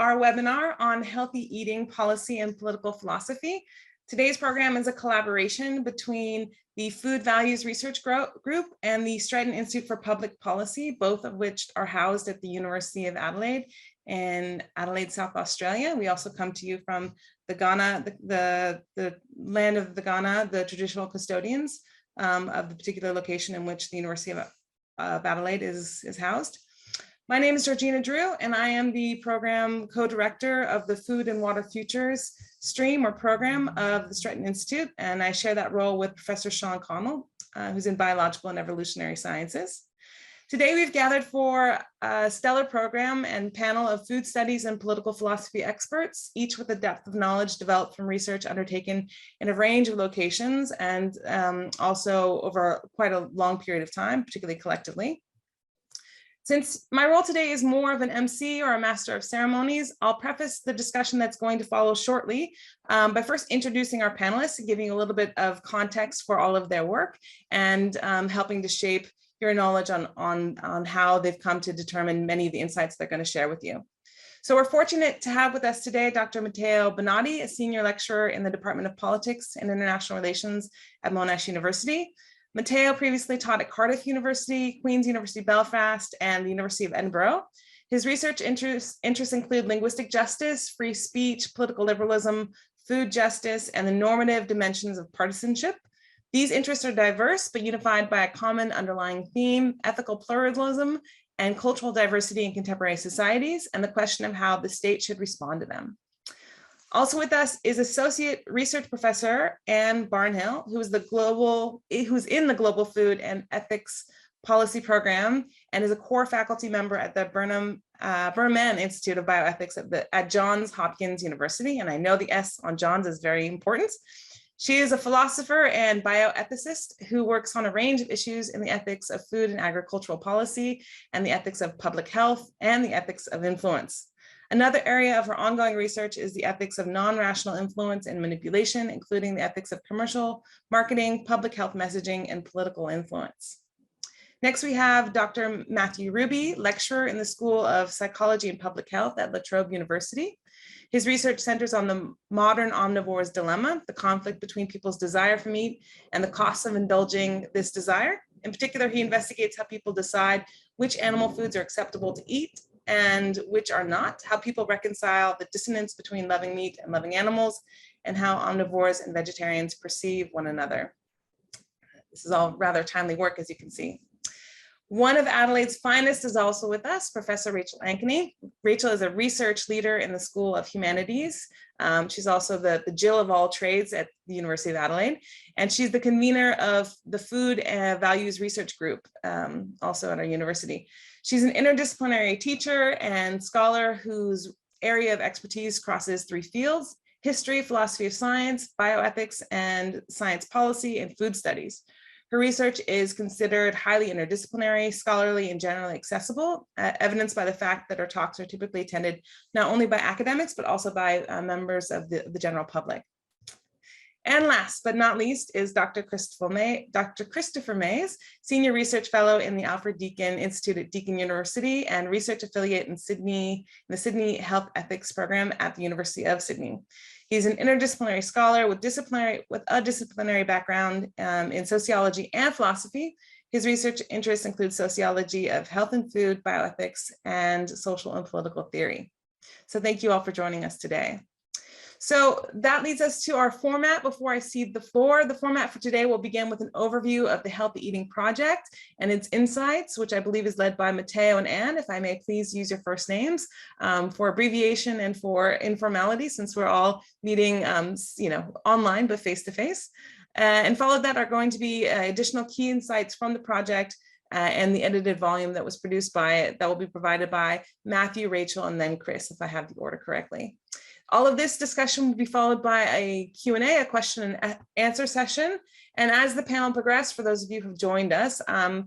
our webinar on healthy eating policy and political philosophy. Today's program is a collaboration between the Food Values Research Group and the Stretton Institute for Public Policy, both of which are housed at the University of Adelaide in Adelaide, South Australia. We also come to you from the Ghana, the land of the Ghana, the traditional custodians of the particular location in which the University of Adelaide is housed. My name is Georgina Drew, and I am the program co-director of the Food and Water Futures stream or program of the Stretton Institute, and I share that role with Professor Sean Connell, who's in Biological and Evolutionary Sciences. Today, we've gathered for a stellar program and panel of food studies and political philosophy experts, each with a depth of knowledge developed from research undertaken in a range of locations and also over quite a long period of time, particularly collectively. Since my role today is more of an MC or a master of ceremonies, I'll preface the discussion that's going to follow shortly by first introducing our panelists and giving a little bit of context for all of their work and helping to shape your knowledge on how they've come to determine many of the insights they're going to share with you. So we're fortunate to have with us today Dr. Matteo Bonatti, a senior lecturer in the Department of Politics and International Relations at Monash University. Matteo previously taught at Cardiff University, Queen's University Belfast, and the University of Edinburgh. His research interests include linguistic justice, free speech, political liberalism, food justice, and the normative dimensions of partisanship. These interests are diverse, but unified by a common underlying theme: ethical pluralism and cultural diversity in contemporary societies, and the question of how the state should respond to them. Also with us is Associate Research Professor Anne Barnhill, who's in the Global Food and Ethics Policy Program and is a core faculty member at the Berman Institute of Bioethics at Johns Hopkins University. And I know the S on Johns is very important. She is a philosopher and bioethicist who works on a range of issues in the ethics of food and agricultural policy and the ethics of public health and the ethics of influence. Another area of her ongoing research is the ethics of non-rational influence and manipulation, including the ethics of commercial marketing, public health messaging, and political influence. Next, we have Dr. Matthew Ruby, lecturer in the School of Psychology and Public Health at La Trobe University. His research centers on the modern omnivore's dilemma, the conflict between people's desire for meat and the costs of indulging this desire. In particular, he investigates how people decide which animal foods are acceptable to eat and which are not, how people reconcile the dissonance between loving meat and loving animals, and how omnivores and vegetarians perceive one another. This is all rather timely work, as you can see. One of Adelaide's finest is also with us, Professor Rachel Ankeny. Rachel is a research leader in the School of Humanities. She's also the Jill of all trades at the University of Adelaide, and she's the convener of the Food Values Research Group, also at our university. She's an interdisciplinary teacher and scholar whose area of expertise crosses three fields: history, philosophy of science, bioethics, and science policy and food studies. Her research is considered highly interdisciplinary, scholarly, and generally accessible, evidenced by the fact that her talks are typically attended not only by academics, but also by members of the general public. And last but not least is Dr. Christopher Mays, Senior Research Fellow in the Alfred Deakin Institute at Deakin University and Research Affiliate in Sydney, the Sydney Health Ethics Program at the University of Sydney. He's an interdisciplinary scholar with a disciplinary background in sociology and philosophy. His research interests include sociology of health and food, bioethics, and social and political theory. So thank you all for joining us today. So that leads us to our format. Before I cede the floor, the format for today will begin with an overview of the Healthy Eating Project and its insights, which I believe is led by Matteo and Anne. If I may please use your first names for abbreviation and for informality, since we're all meeting online but face-to-face. And followed that are going to be additional key insights from the project and the edited volume that was produced by it, that will be provided by Matthew, Rachel, and then Chris, if I have the order correctly. All of this discussion will be followed by a Q&A, a question and answer session. And as the panel progresses, for those of you who've joined us,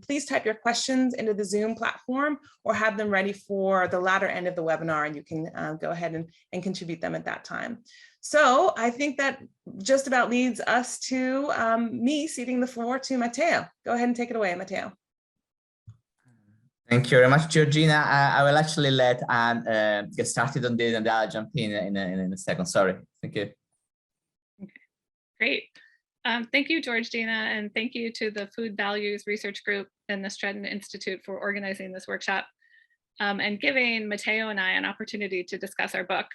please type your questions into the Zoom platform or have them ready for the latter end of the webinar, and you can go ahead and contribute them at that time. So I think that just about leads us to me ceding the floor to Matteo. Go ahead and take it away, Matteo. Thank you very much, Georgina. I will actually let Anne get started on this, and I'll jump in a second. Sorry. Thank you. Okay, great. Thank you, Georgina, and thank you to the Food Values Research Group and the Stretton Institute for organizing this workshop and giving Matteo and I an opportunity to discuss our book.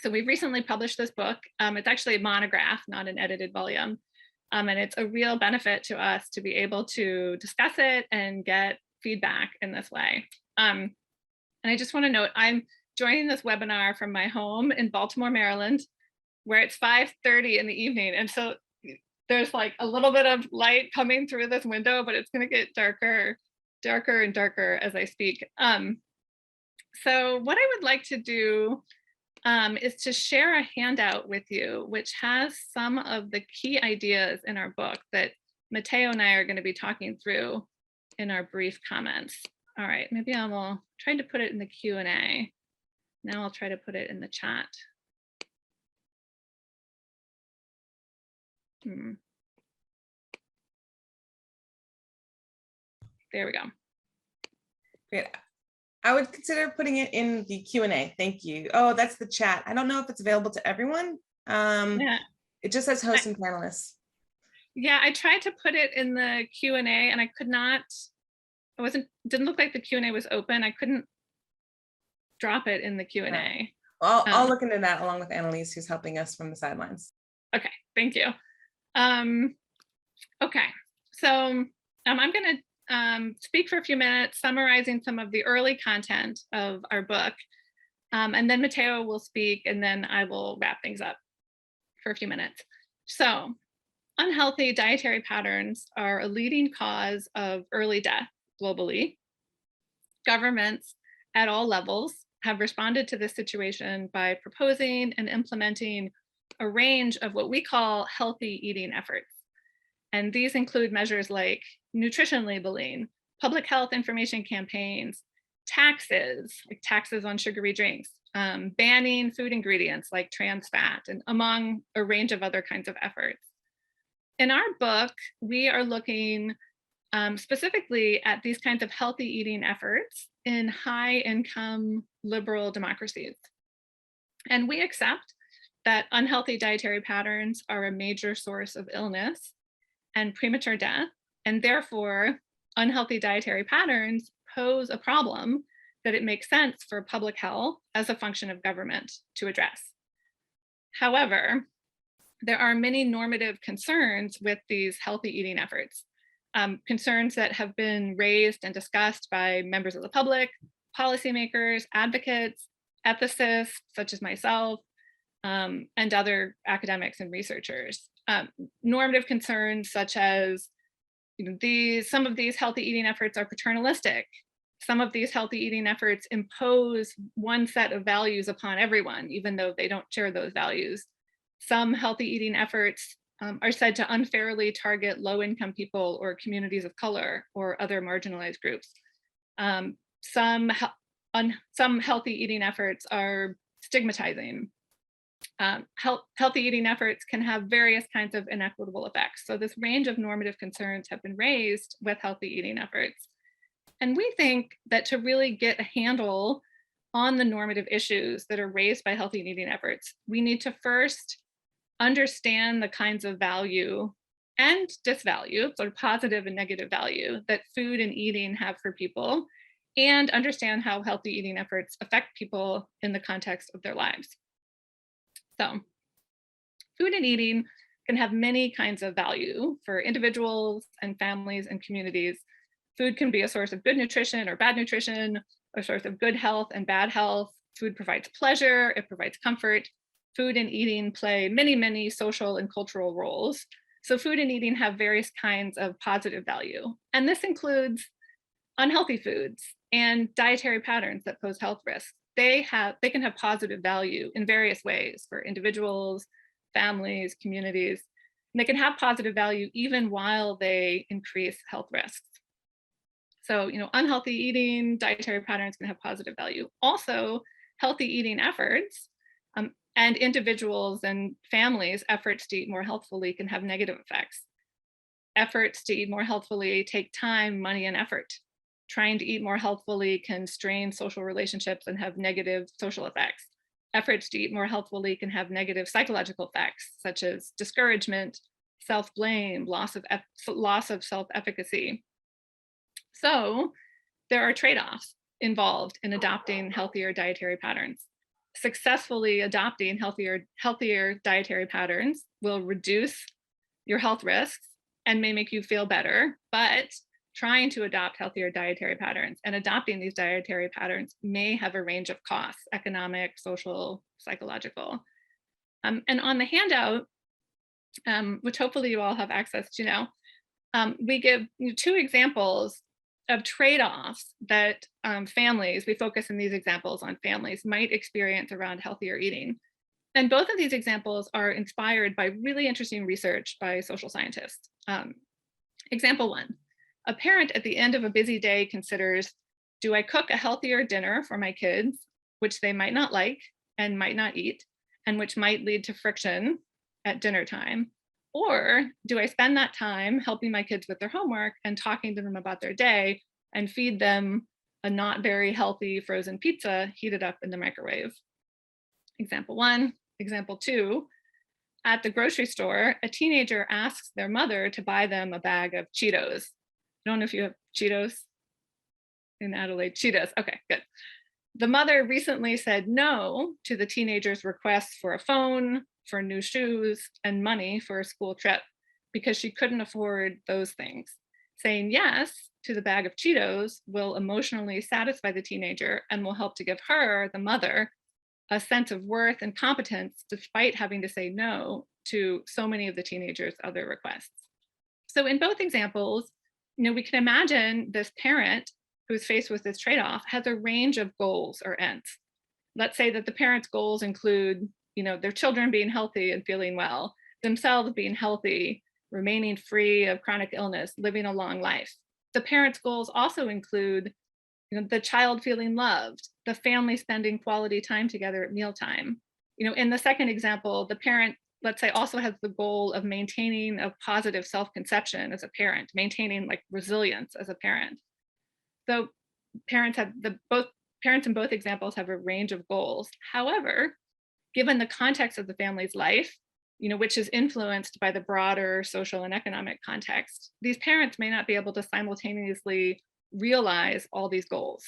So we've recently published this book. It's actually a monograph, not an edited volume. And it's a real benefit to us to be able to discuss it and get feedback in this way. And I just want to note, I'm joining this webinar from my home in Baltimore, Maryland, where it's 5:30 in the evening. And so there's like a little bit of light coming through this window, but it's going to get darker and darker as I speak. So what I would like to do is to share a handout with you, which has some of the key ideas in our book that Matteo and I are going to be talking through in our brief comments. All right, maybe I will try to put it in the Q&A. Now I'll try to put it in the chat. There we go. Great. I would consider putting it in the Q&A. Thank you. Oh, that's the chat. I don't know if it's available to everyone. Yeah. It just says hosts and panelists. Yeah, I tried to put it in the Q&A and I could not, didn't look like the Q&A was open. I couldn't drop it in the Q&A. Well, I'll look into that along with Annalise, who's helping us from the sidelines. Okay, thank you. Okay, so I'm going to speak for a few minutes, summarizing some of the early content of our book. And then Matteo will speak, and then I will wrap things up for a few minutes. So unhealthy dietary patterns are a leading cause of early death globally. Governments at all levels have responded to this situation by proposing and implementing a range of what we call healthy eating efforts. And these include measures like nutrition labeling, public health information campaigns, taxes, like taxes on sugary drinks, banning food ingredients like trans fat, and among a range of other kinds of efforts. In our book, we are looking specifically at these kinds of healthy eating efforts in high-income liberal democracies. And we accept that unhealthy dietary patterns are a major source of illness and premature death, and therefore unhealthy dietary patterns pose a problem that it makes sense for public health as a function of government to address. However, there are many normative concerns with these healthy eating efforts, concerns that have been raised and discussed by members of the public, policymakers, advocates, ethicists, such as myself, and other academics and researchers. Normative concerns such as, some of these healthy eating efforts are paternalistic. Some of these healthy eating efforts impose one set of values upon everyone, even though they don't share those values. Some healthy eating efforts are said to unfairly target low-income people or communities of color or other marginalized groups. Some healthy eating efforts are stigmatizing. Healthy eating efforts can have various kinds of inequitable effects. So this range of normative concerns have been raised with healthy eating efforts. And we think that to really get a handle on the normative issues that are raised by healthy eating efforts, we need to first understand the kinds of value and disvalue, sort of positive and negative value, that food and eating have for people, and understand how healthy eating efforts affect people in the context of their lives. So food and eating can have many kinds of value for individuals and families and communities. Food can be a source of good nutrition or bad nutrition, a source of good health and bad health. Food provides pleasure, it provides comfort. Food and eating play many, many social and cultural roles. So food and eating have various kinds of positive value. And this includes unhealthy foods and dietary patterns that pose health risks. They can have positive value in various ways for individuals, families, communities. And they can have positive value even while they increase health risks. So, unhealthy eating, dietary patterns can have positive value. Also, healthy eating efforts and individuals and families' efforts to eat more healthfully can have negative effects. Efforts to eat more healthfully take time, money, and effort. Trying to eat more healthfully can strain social relationships and have negative social effects. Efforts to eat more healthfully can have negative psychological effects, such as discouragement, self-blame, loss of self-efficacy. So there are trade-offs involved in adopting healthier dietary patterns. Successfully adopting healthier dietary patterns will reduce your health risks and may make you feel better, but trying to adopt healthier dietary patterns and adopting these dietary patterns may have a range of costs: economic, social, psychological. And on the handout, which hopefully you all have access to now, we give 2 examples of trade-offs that families, we focus in these examples on families, might experience around healthier eating. And both of these examples are inspired by really interesting research by social scientists. Example 1, a parent at the end of a busy day considers, do I cook a healthier dinner for my kids, which they might not like and might not eat, and which might lead to friction at dinner time? Or do I spend that time helping my kids with their homework and talking to them about their day and feed them a not very healthy frozen pizza heated up in the microwave? Example 1. Example 2, at the grocery store, a teenager asks their mother to buy them a bag of Cheetos. I don't know if you have Cheetos in Adelaide. Cheetos, okay, good. The mother recently said no to the teenager's requests for a phone, for new shoes, and money for a school trip because she couldn't afford those things. Saying yes to the bag of Cheetos will emotionally satisfy the teenager and will help to give her, the mother, a sense of worth and competence despite having to say no to so many of the teenager's other requests. So in both examples, we can imagine this parent who's faced with this trade-off has a range of goals or ends. Let's say that the parent's goals include, their children being healthy and feeling well, themselves being healthy, remaining free of chronic illness, living a long life. The parent's goals also include the child feeling loved, the family spending quality time together at mealtime. In the second example, the parent, let's say, also has the goal of maintaining a positive self-conception as a parent, maintaining like resilience as a parent. So parents in both examples have a range of goals. However, given the context of the family's life, which is influenced by the broader social and economic context, these parents may not be able to simultaneously realize all these goals,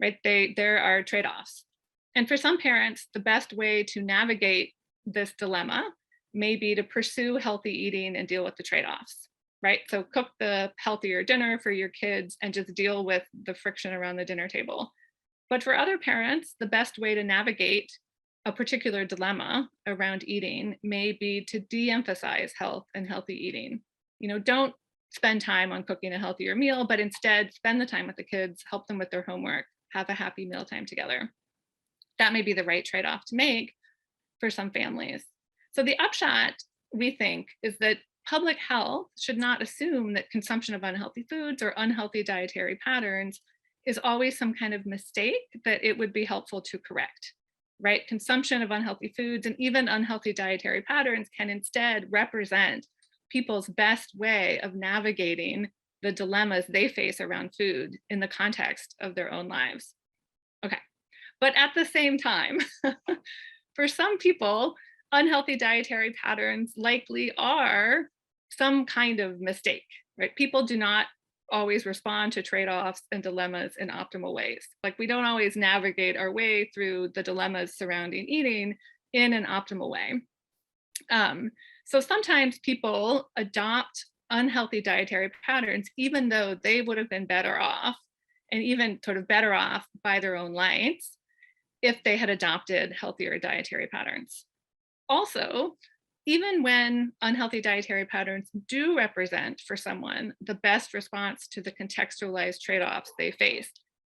right? There are trade-offs. And for some parents, the best way to navigate this dilemma may be to pursue healthy eating and deal with the trade-offs, right? So cook the healthier dinner for your kids and just deal with the friction around the dinner table. But for other parents, the best way to navigate a particular dilemma around eating may be to de-emphasize health and healthy eating. Don't spend time on cooking a healthier meal, but instead spend the time with the kids, help them with their homework, have a happy mealtime together. That may be the right trade-off to make for some families. So the upshot, we think, is that public health should not assume that consumption of unhealthy foods or unhealthy dietary patterns is always some kind of mistake that it would be helpful to correct, right? Consumption of unhealthy foods and even unhealthy dietary patterns can instead represent people's best way of navigating the dilemmas they face around food in the context of their own lives. Okay, but at the same time, for some people, unhealthy dietary patterns likely are some kind of mistake, right? People do not always respond to trade-offs and dilemmas in optimal ways. Like we don't always navigate our way through the dilemmas surrounding eating in an optimal way. So sometimes people adopt unhealthy dietary patterns, even though they would have been better off, and even sort of better off by their own lights, if they had adopted healthier dietary patterns. Also, even when unhealthy dietary patterns do represent for someone the best response to the contextualized trade-offs they face,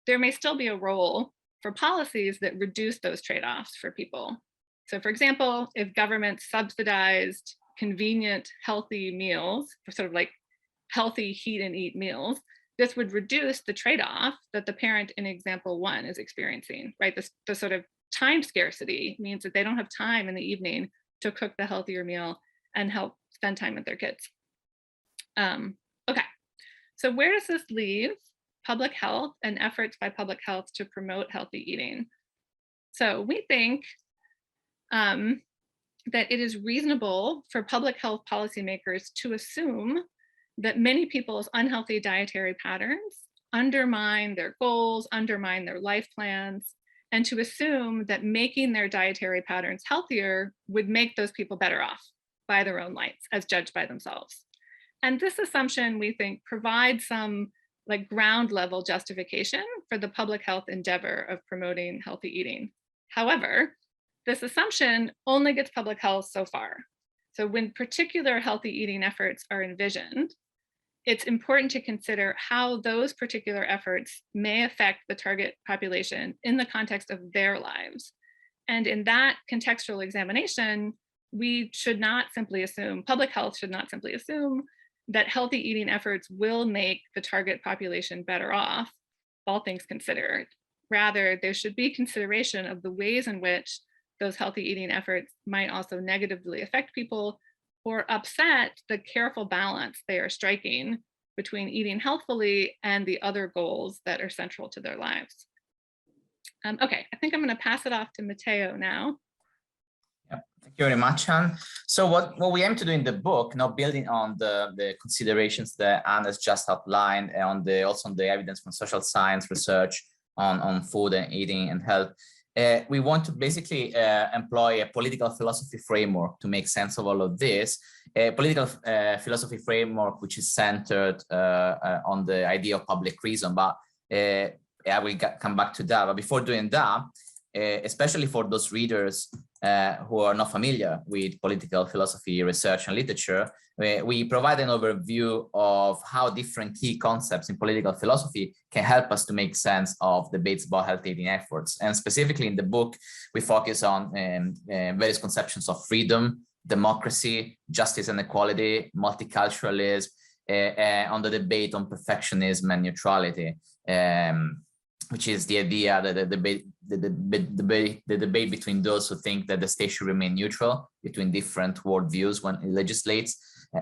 there may still be a role for policies that reduce those trade-offs for people. So for example, if governments subsidized convenient, healthy meals, for sort of like healthy heat and eat meals, this would reduce the trade-off that the parent in example 1 is experiencing, right? The sort of time scarcity means that they don't have time in the evening to cook the healthier meal and help spend time with their kids. Okay, so where does this leave public health and efforts by public health to promote healthy eating. So we think that it is reasonable for public health policymakers to assume that many people's unhealthy dietary patterns undermine their goals, undermine their life plans, and to assume that making their dietary patterns healthier would make those people better off by their own lights, as judged by themselves. And this assumption, we think, provides some like ground level justification for the public health endeavor of promoting healthy eating. However, this assumption only gets public health so far. So when particular healthy eating efforts are envisioned, it's important to consider how those particular efforts may affect the target population in the context of their lives. And in that contextual examination, we should not simply assume, public health should not simply assume that healthy eating efforts will make the target population better off, all things considered. Rather, there should be consideration of the ways in which those healthy eating efforts might also negatively affect people or upset the careful balance they are striking between eating healthfully and the other goals that are central to their lives. Okay, I think I'm going to pass it off to Matteo now. Yeah, thank you very much, Anne. So what we aim to do in the book, now building on the considerations that Anne has just outlined, and also on the evidence from social science research on food and eating and health, we want to basically employ a political philosophy framework to make sense of all of this, a political philosophy framework which is centered on the idea of public reason. But I will come back to that. But before doing that, especially for those readers who are not familiar with political philosophy research and literature, we provide an overview of how different key concepts in political philosophy can help us to make sense of debates about health eating efforts. And specifically in the book, we focus on various conceptions of freedom, democracy, justice and equality, multiculturalism, on the debate on perfectionism and neutrality, which is the idea that the debate between those who think that the state should remain neutral between different worldviews when it legislates,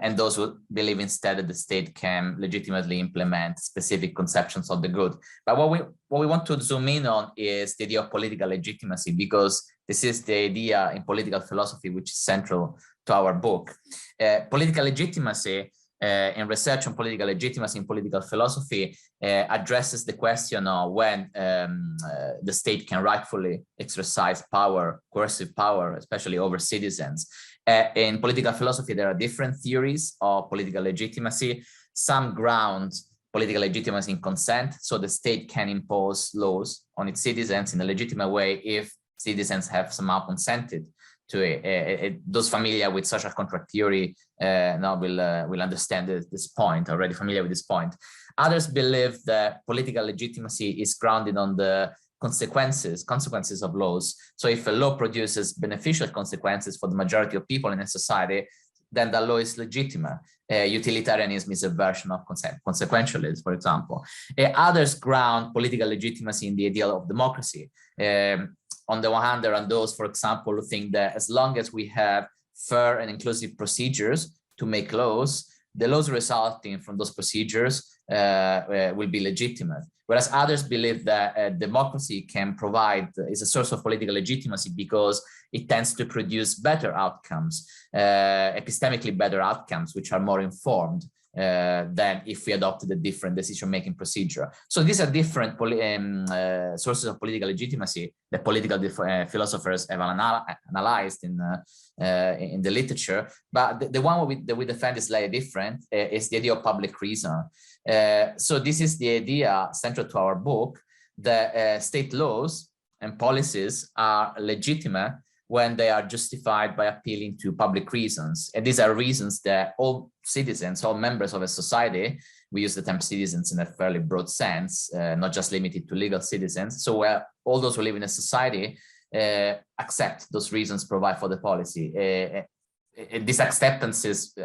and those who believe instead that the state can legitimately implement specific conceptions of the good. But what we want to zoom in on is the idea of political legitimacy, because this is the idea in political philosophy which is central to our book. Political legitimacy in research on political legitimacy in political philosophy addresses the question of when the state can rightfully exercise power, coercive power, especially over citizens. In political philosophy, there are different theories of political legitimacy. Some ground political legitimacy in consent, so the state can impose laws on its citizens in a legitimate way if citizens have somehow consented to it. Those familiar with social contract theory now will understand this point, already familiar with this point. Others believe that political legitimacy is grounded on the consequences of laws. So if a law produces beneficial consequences for the majority of people in a society, then the law is legitimate. Utilitarianism is a version of consequentialism, for example. Others ground political legitimacy in the ideal of democracy. On the one hand, there are those, for example, who think that as long as we have fair and inclusive procedures to make laws, the laws resulting from those procedures will be legitimate. Whereas others believe that democracy is a source of political legitimacy because it tends to produce better outcomes, epistemically better outcomes, which are more informed than if we adopted a different decision-making procedure. So these are different sources of political legitimacy that political philosophers have analyzed in the literature. But the one that we defend is slightly different, is the idea of public reason. So this is the idea central to our book, that state laws and policies are legitimate when they are justified by appealing to public reasons. And these are reasons that all citizens, all members of a society, we use the term citizens in a fairly broad sense, not just limited to legal citizens. So all those who live in a society accept those reasons provide for the policy. These acceptances,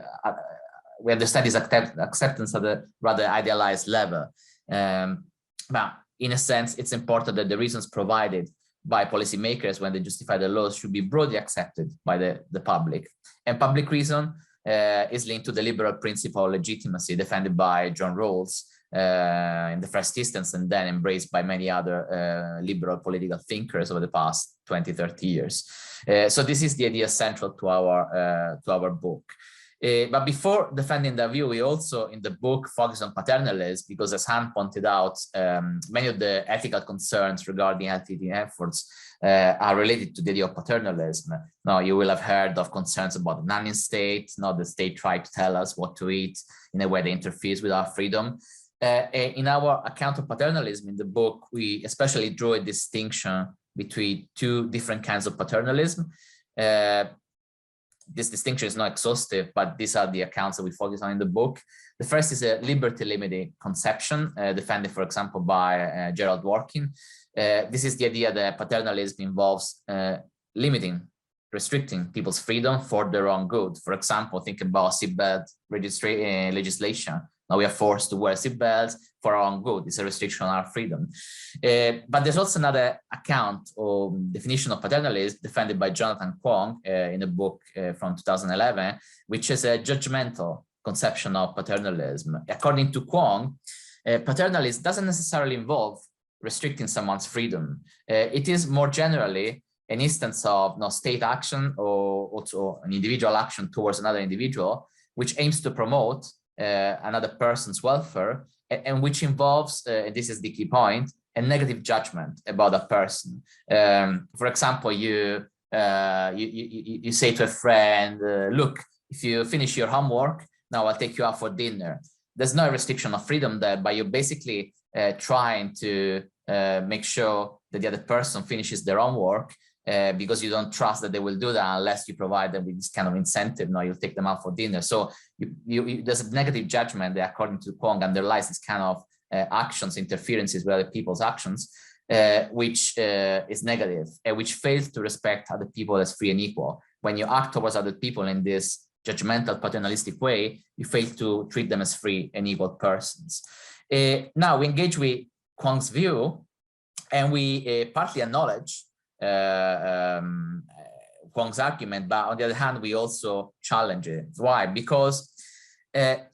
we understand this acceptance at a rather idealized level. But in a sense, it's important that the reasons provided by policymakers when they justify the laws should be broadly accepted by the public. And public reason is linked to the liberal principle of legitimacy defended by John Rawls, in the first instance, and then embraced by many other liberal political thinkers over the past 20, 30 years. So this is the idea central to our book. But before defending that view, we also in the book focus on paternalism, because as Han pointed out, many of the ethical concerns regarding healthy eating efforts are related to the idea of paternalism. Now, you will have heard of concerns about the nanny state. Now, the state tried to tell us what to eat in a way that interferes with our freedom. In our account of paternalism in the book, we especially draw a distinction between two different kinds of paternalism. This distinction is not exhaustive, but these are the accounts that we focus on in the book. The first is a liberty-limiting conception, defended, for example, by Gerald Dworkin. This is the idea that paternalism involves restricting people's freedom for their own good. For example, think about seatbelt legislation. Now we are forced to wear seatbelts for our own good. It's a restriction on our freedom. But there's also another account or definition of paternalism defended by Jonathan Kwong in a book from 2011, which is a judgmental conception of paternalism. According to Kwong, paternalism doesn't necessarily involve restricting someone's freedom. It is more generally an instance of state action or also an individual action towards another individual, which aims to promote another person's welfare, and which involves, and this is the key point, a negative judgment about a person. For example, you say to a friend, look, if you finish your homework, now I'll take you out for dinner. There's no restriction of freedom there, but you're basically trying to make sure that the other person finishes their own work, because you don't trust that they will do that unless you provide them with this kind of incentive. Now you'll take them out for dinner. So there's a negative judgment that, according to Kwong, underlies this kind of actions, interferences with other people's actions, which is negative and which fails to respect other people as free and equal. When you act towards other people in this judgmental, paternalistic way, you fail to treat them as free and equal persons. Now we engage with Kwong's view, and we partly acknowledge Kwong's argument, but on the other hand, we also challenge it. Why? Because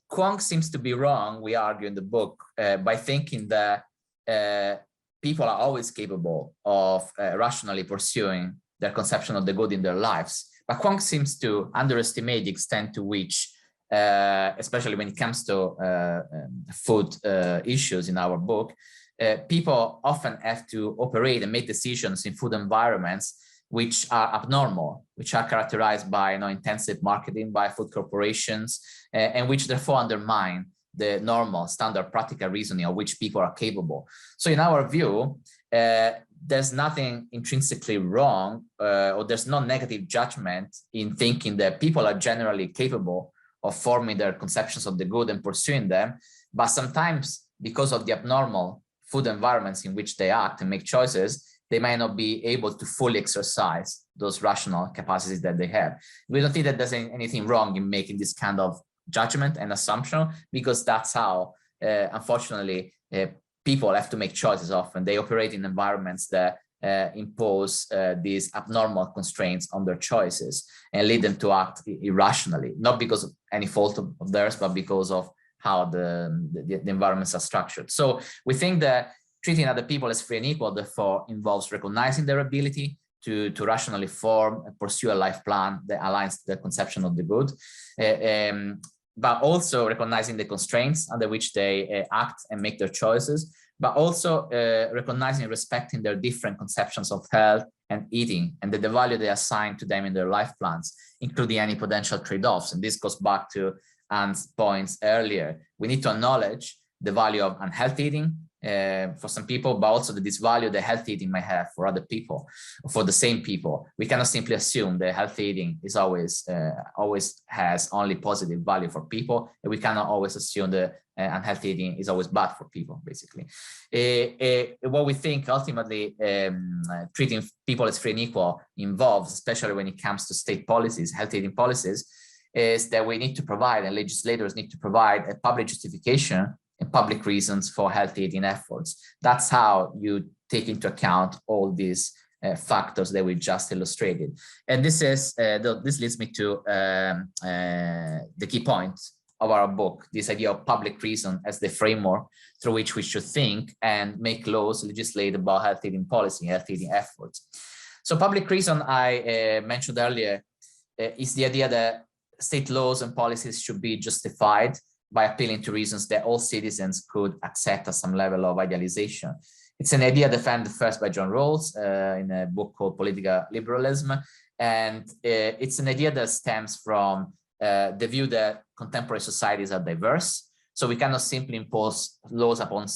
Kwong seems to be wrong, we argue in the book, by thinking that people are always capable of rationally pursuing their conception of the good in their lives. But Kwong seems to underestimate the extent to which, especially when it comes to food issues in our book, people often have to operate and make decisions in food environments which are abnormal, which are characterized by intensive marketing by food corporations, and which therefore undermine the normal, standard, practical reasoning of which people are capable. So in our view, there's nothing intrinsically wrong, or there's no negative judgment in thinking that people are generally capable of forming their conceptions of the good and pursuing them, but sometimes because of the abnormal food environments in which they act and make choices, they might not be able to fully exercise those rational capacities that they have. We don't think that there's anything wrong in making this kind of judgment and assumption, because that's how, unfortunately, people have to make choices often. They operate in environments that impose these abnormal constraints on their choices and lead them to act irrationally, not because of any fault of theirs, but because of how the environments are structured. So we think that treating other people as free and equal, therefore, involves recognizing their ability to rationally form and pursue a life plan that aligns to the conception of the good, but also recognizing the constraints under which they act and make their choices, but also recognizing and respecting their different conceptions of health and eating, and the value they assign to them in their life plans, including any potential trade-offs. And this goes back to Anne's points earlier. We need to acknowledge the value of unhealthy eating for some people, but also this value that healthy eating might have for other people, for the same people. We cannot simply assume that healthy eating is always has only positive value for people, and we cannot always assume that unhealthy eating is always bad for people, basically. What we think ultimately treating people as free and equal involves, especially when it comes to state policies, healthy eating policies, is that we need to provide, and legislators need to provide, a public justification and public reasons for healthy eating efforts. That's how you take into account all these factors that we just illustrated. And this is this leads me to the key point of our book, this idea of public reason as the framework through which we should think and make laws, legislate about health eating policy, health eating efforts. So public reason, I mentioned earlier, is the idea that state laws and policies should be justified by appealing to reasons that all citizens could accept at some level of idealization. It's an idea defended first by John Rawls in a book called Political Liberalism. And it's an idea that stems from the view that contemporary societies are diverse. So we cannot simply impose laws upon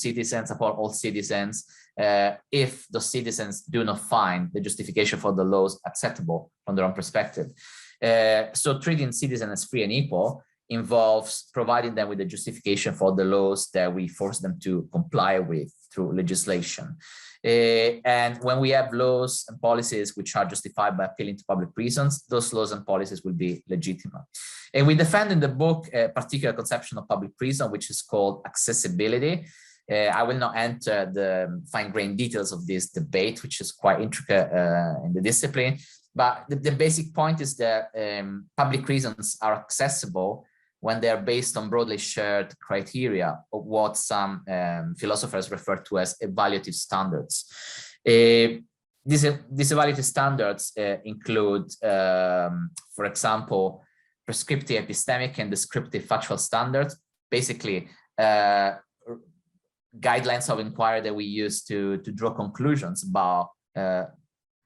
all citizens, if those citizens do not find the justification for the laws acceptable from their own perspective. So treating citizens as free and equal involves providing them with the justification for the laws that we force them to comply with through legislation. And when we have laws and policies which are justified by appealing to public reasons, those laws and policies will be legitimate. And we defend in the book a particular conception of public reason, which is called accessibility. I will not enter the fine-grained details of this debate, which is quite intricate in the discipline. But the basic point is that public reasons are accessible when they are based on broadly shared criteria of what some philosophers refer to as evaluative standards. These evaluative standards include, for example, prescriptive epistemic and descriptive factual standards, basically guidelines of inquiry that we use to draw conclusions about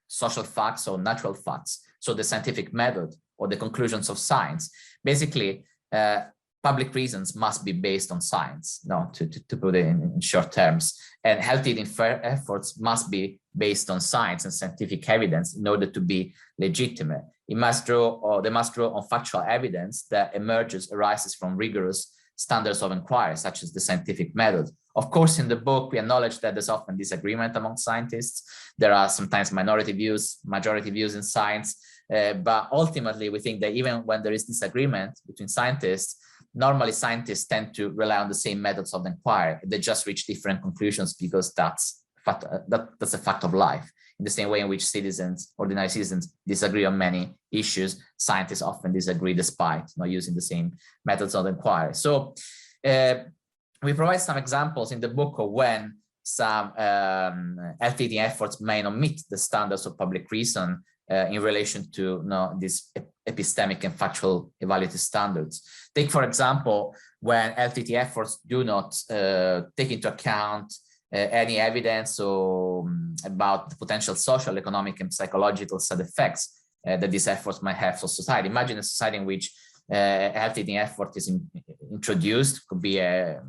social facts or natural facts. So the scientific method or the conclusions of science. Basically, public reasons must be based on science, to put it in short terms. And health eating efforts must be based on science and scientific evidence in order to be legitimate. They must draw on factual evidence that arises from rigorous standards of inquiry, such as the scientific method. Of course, in the book, we acknowledge that there's often disagreement among scientists. There are sometimes minority views, majority views in science. But ultimately, we think that even when there is disagreement between scientists, normally scientists tend to rely on the same methods of inquiry. They just reach different conclusions because that's a fact of life. In the same way in which ordinary citizens disagree on many issues, scientists often disagree despite not using the same methods of inquiry. So we provide some examples in the book of when some health eating efforts may not meet the standards of public reason in relation to these epistemic and factual evaluative standards. Take, for example, when health eating efforts do not take into account any evidence about the potential social, economic, and psychological side effects that these efforts might have for society. Imagine a society in which a health eating effort is introduced, could be a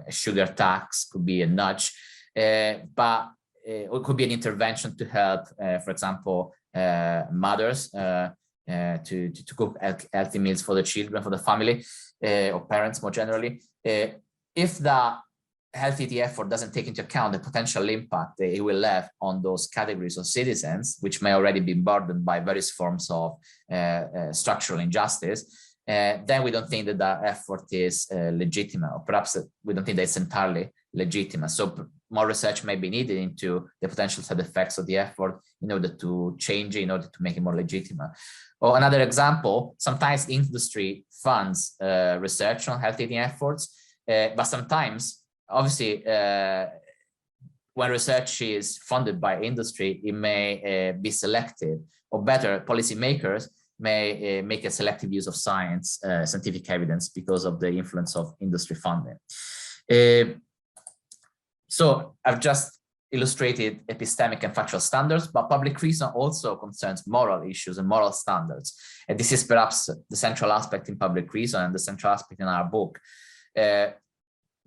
sugar tax, could be a nudge, but it could be an intervention to help, for example, mothers to cook healthy meals for the children, for the family, or parents more generally. If the health eating effort doesn't take into account the potential impact it will have on those categories of citizens, which may already be burdened by various forms of structural injustice, then we don't think that the effort is legitimate, or perhaps we don't think that it's entirely legitimate. So more research may be needed into the potential side effects of the effort in order to change it, in order to make it more legitimate. Or another example, sometimes industry funds research on health eating efforts, but sometimes, obviously, when research is funded by industry, it may be selective, or better, policymakers may make a selective use of scientific evidence because of the influence of industry funding. So I've just illustrated epistemic and factual standards, but public reason also concerns moral issues and moral standards. And this is perhaps the central aspect in public reason and the central aspect in our book.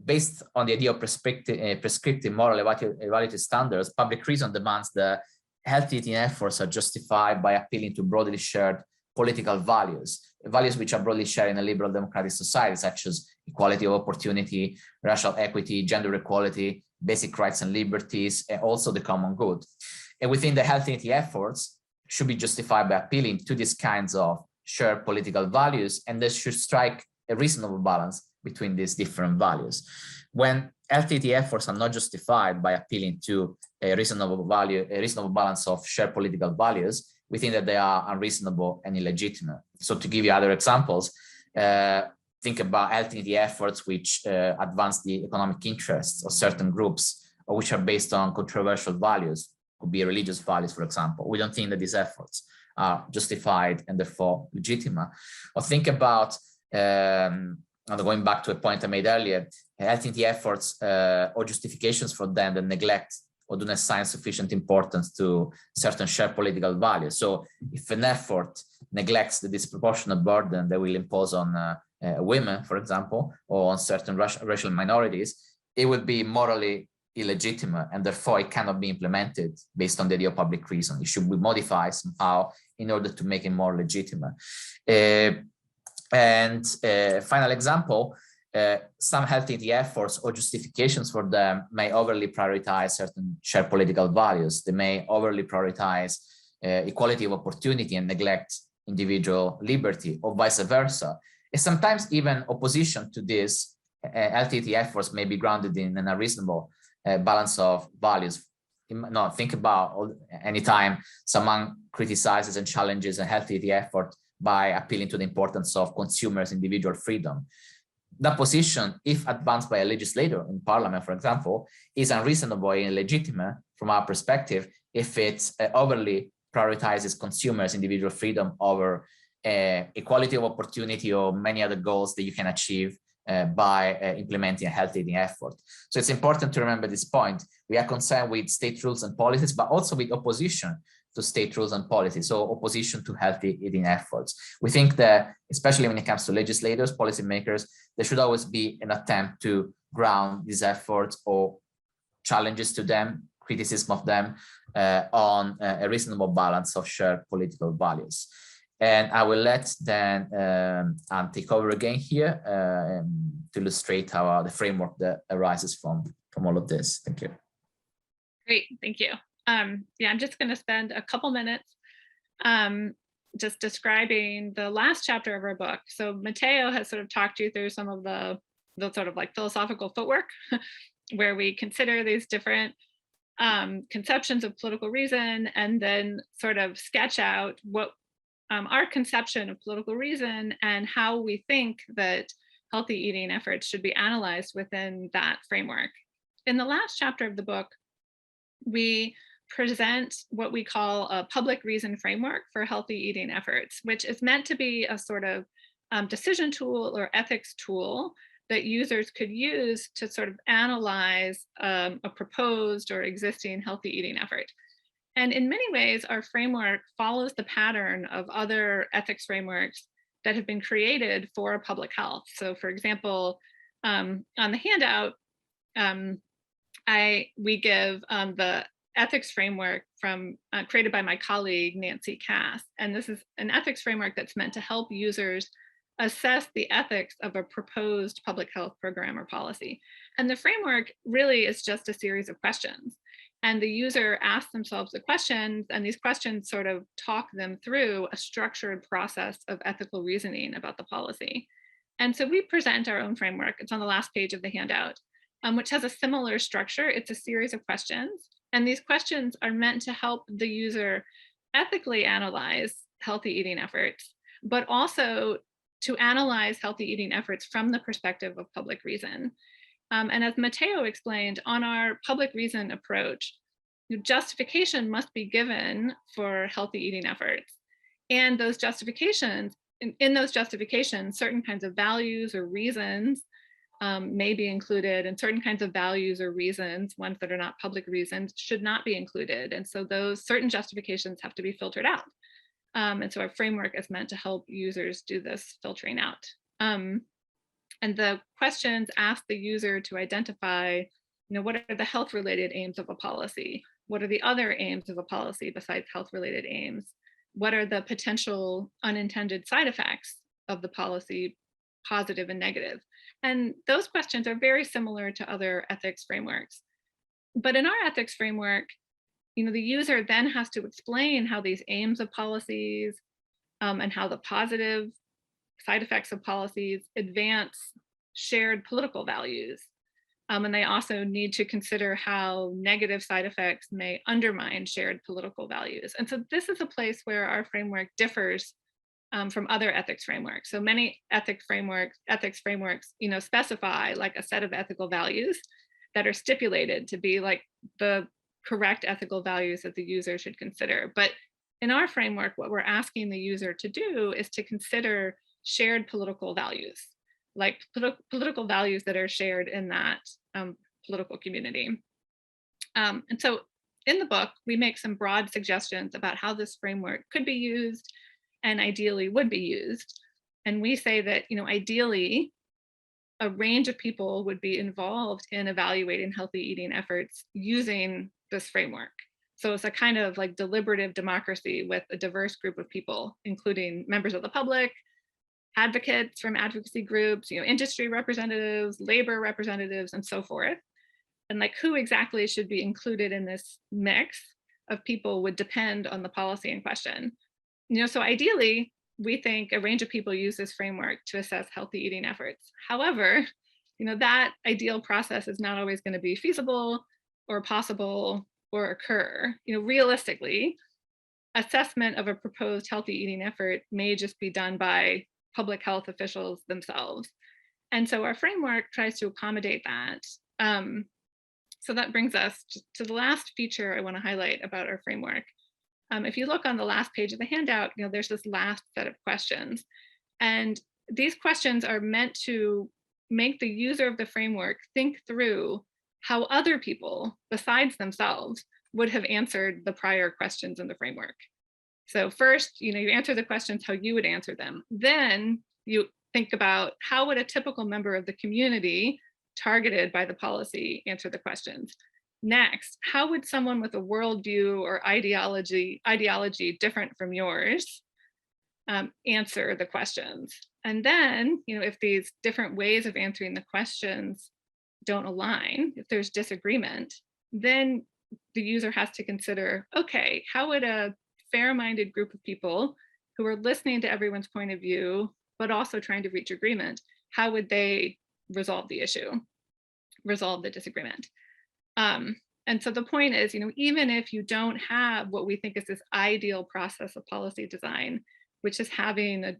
Based on the idea of prescriptive moral evaluative standards, public reason demands that health eating efforts are justified by appealing to broadly shared political values which are broadly shared in a liberal democratic society, such as equality of opportunity, racial equity, gender equality, basic rights and liberties, and also the common good. And within the health eating efforts should be justified by appealing to these kinds of shared political values, and they should strike a reasonable balance between these different values. When health eating efforts are not justified by appealing to a reasonable balance of shared political values, we think that they are unreasonable and illegitimate. So to give you other examples, think about healthy efforts which advance the economic interests of certain groups, or which are based on controversial values, could be religious values, for example. We don't think that these efforts are justified and therefore legitimate. Or think about, going back to a point I made earlier, healthy efforts or justifications for them that neglect or do not assign sufficient importance to certain shared political values. So if an effort neglects the disproportionate burden that will impose on women, for example, or on certain racial minorities, it would be morally illegitimate, and therefore it cannot be implemented based on the idea of public reason. It should be modified somehow in order to make it more legitimate. Final example, some healthy efforts or justifications for them may overly prioritize certain shared political values. They may overly prioritize equality of opportunity and neglect individual liberty, or vice versa. And sometimes even opposition to these healthy efforts may be grounded in a reasonable balance of values. No, think about anytime someone criticizes and challenges a healthy effort by appealing to the importance of consumers' individual freedom. That position, if advanced by a legislator in parliament, for example, is unreasonable and illegitimate from our perspective if it overly prioritizes consumers' individual freedom over equality of opportunity or many other goals that you can achieve by implementing a health eating effort. So it's important to remember this point. We are concerned with state rules and policies, but also with opposition to state rules and policies, so opposition to healthy eating efforts. We think that, especially when it comes to legislators, policymakers, there should always be an attempt to ground these efforts or challenges to them, criticism of them, on a reasonable balance of shared political values. And I will let then Anne take over again here to illustrate how the framework that arises from all of this. Thank you. Great, thank you. Yeah, I'm just going to spend a couple minutes just describing the last chapter of our book. So Matteo has sort of talked you through some of the sort of like philosophical footwork where we consider these different conceptions of political reason and then sort of sketch out what our conception of political reason and how we think that healthy eating efforts should be analyzed within that framework. In the last chapter of the book, we present what we call a public reason framework for healthy eating efforts, which is meant to be a sort of decision tool or ethics tool that users could use to sort of analyze a proposed or existing healthy eating effort. And in many ways, our framework follows the pattern of other ethics frameworks that have been created for public health. So for example, on the handout, we give the ethics framework created by my colleague, Nancy Cass. And this is an ethics framework that's meant to help users assess the ethics of a proposed public health program or policy. And the framework really is just a series of questions. And the user asks themselves the questions, and these questions sort of talk them through a structured process of ethical reasoning about the policy. And so we present our own framework. It's on the last page of the handout, which has a similar structure. It's a series of questions. And these questions are meant to help the user ethically analyze healthy eating efforts, but also to analyze healthy eating efforts from the perspective of public reason. And as Matteo explained, on our public reason approach, justification must be given for healthy eating efforts. And those justifications, in those justifications, certain kinds of values or reasons may be included, and certain kinds of values or reasons, ones that are not public reasons, should not be included. And so those certain justifications have to be filtered out. And so our framework is meant to help users do this filtering out. And the questions ask the user to identify, what are the health-related aims of a policy? What are the other aims of a policy besides health-related aims? What are the potential unintended side effects of the policy, positive and negative? And those questions are very similar to other ethics frameworks. But in our ethics framework, the user then has to explain how these aims of policies and how the positive side effects of policies advance shared political values. And they also need to consider how negative side effects may undermine shared political values. And so this is a place where our framework differs from other ethics frameworks. So many ethics frameworks, specify like a set of ethical values that are stipulated to be like the correct ethical values that the user should consider. But in our framework, what we're asking the user to do is to consider shared political values, like political values that are shared in that political community. And so in the book, we make some broad suggestions about how this framework could be used and ideally would be used. And we say that, ideally, a range of people would be involved in evaluating healthy eating efforts using this framework. So it's a kind of like deliberative democracy with a diverse group of people, including members of the public, advocates from advocacy groups, industry representatives, labor representatives, and so forth. And like who exactly should be included in this mix of people would depend on the policy in question. So ideally, we think a range of people use this framework to assess healthy eating efforts. However, that ideal process is not always going to be feasible or possible or occur. Realistically, assessment of a proposed healthy eating effort may just be done by public health officials themselves. And so our framework tries to accommodate that. So that brings us to the last feature I want to highlight about our framework. If you look on the last page of the handout, there's this last set of questions. And these questions are meant to make the user of the framework think through how other people besides themselves would have answered the prior questions in the framework. So first, you answer the questions how you would answer them. Then you think about how would a typical member of the community targeted by the policy answer the questions. Next, how would someone with a worldview or ideology different from yours answer the questions? And then, if these different ways of answering the questions don't align, if there's disagreement, then the user has to consider, okay, how would a fair-minded group of people who are listening to everyone's point of view, but also trying to reach agreement, how would they resolve the issue, resolve the disagreement? And so the point is, even if you don't have what we think is this ideal process of policy design, which is having a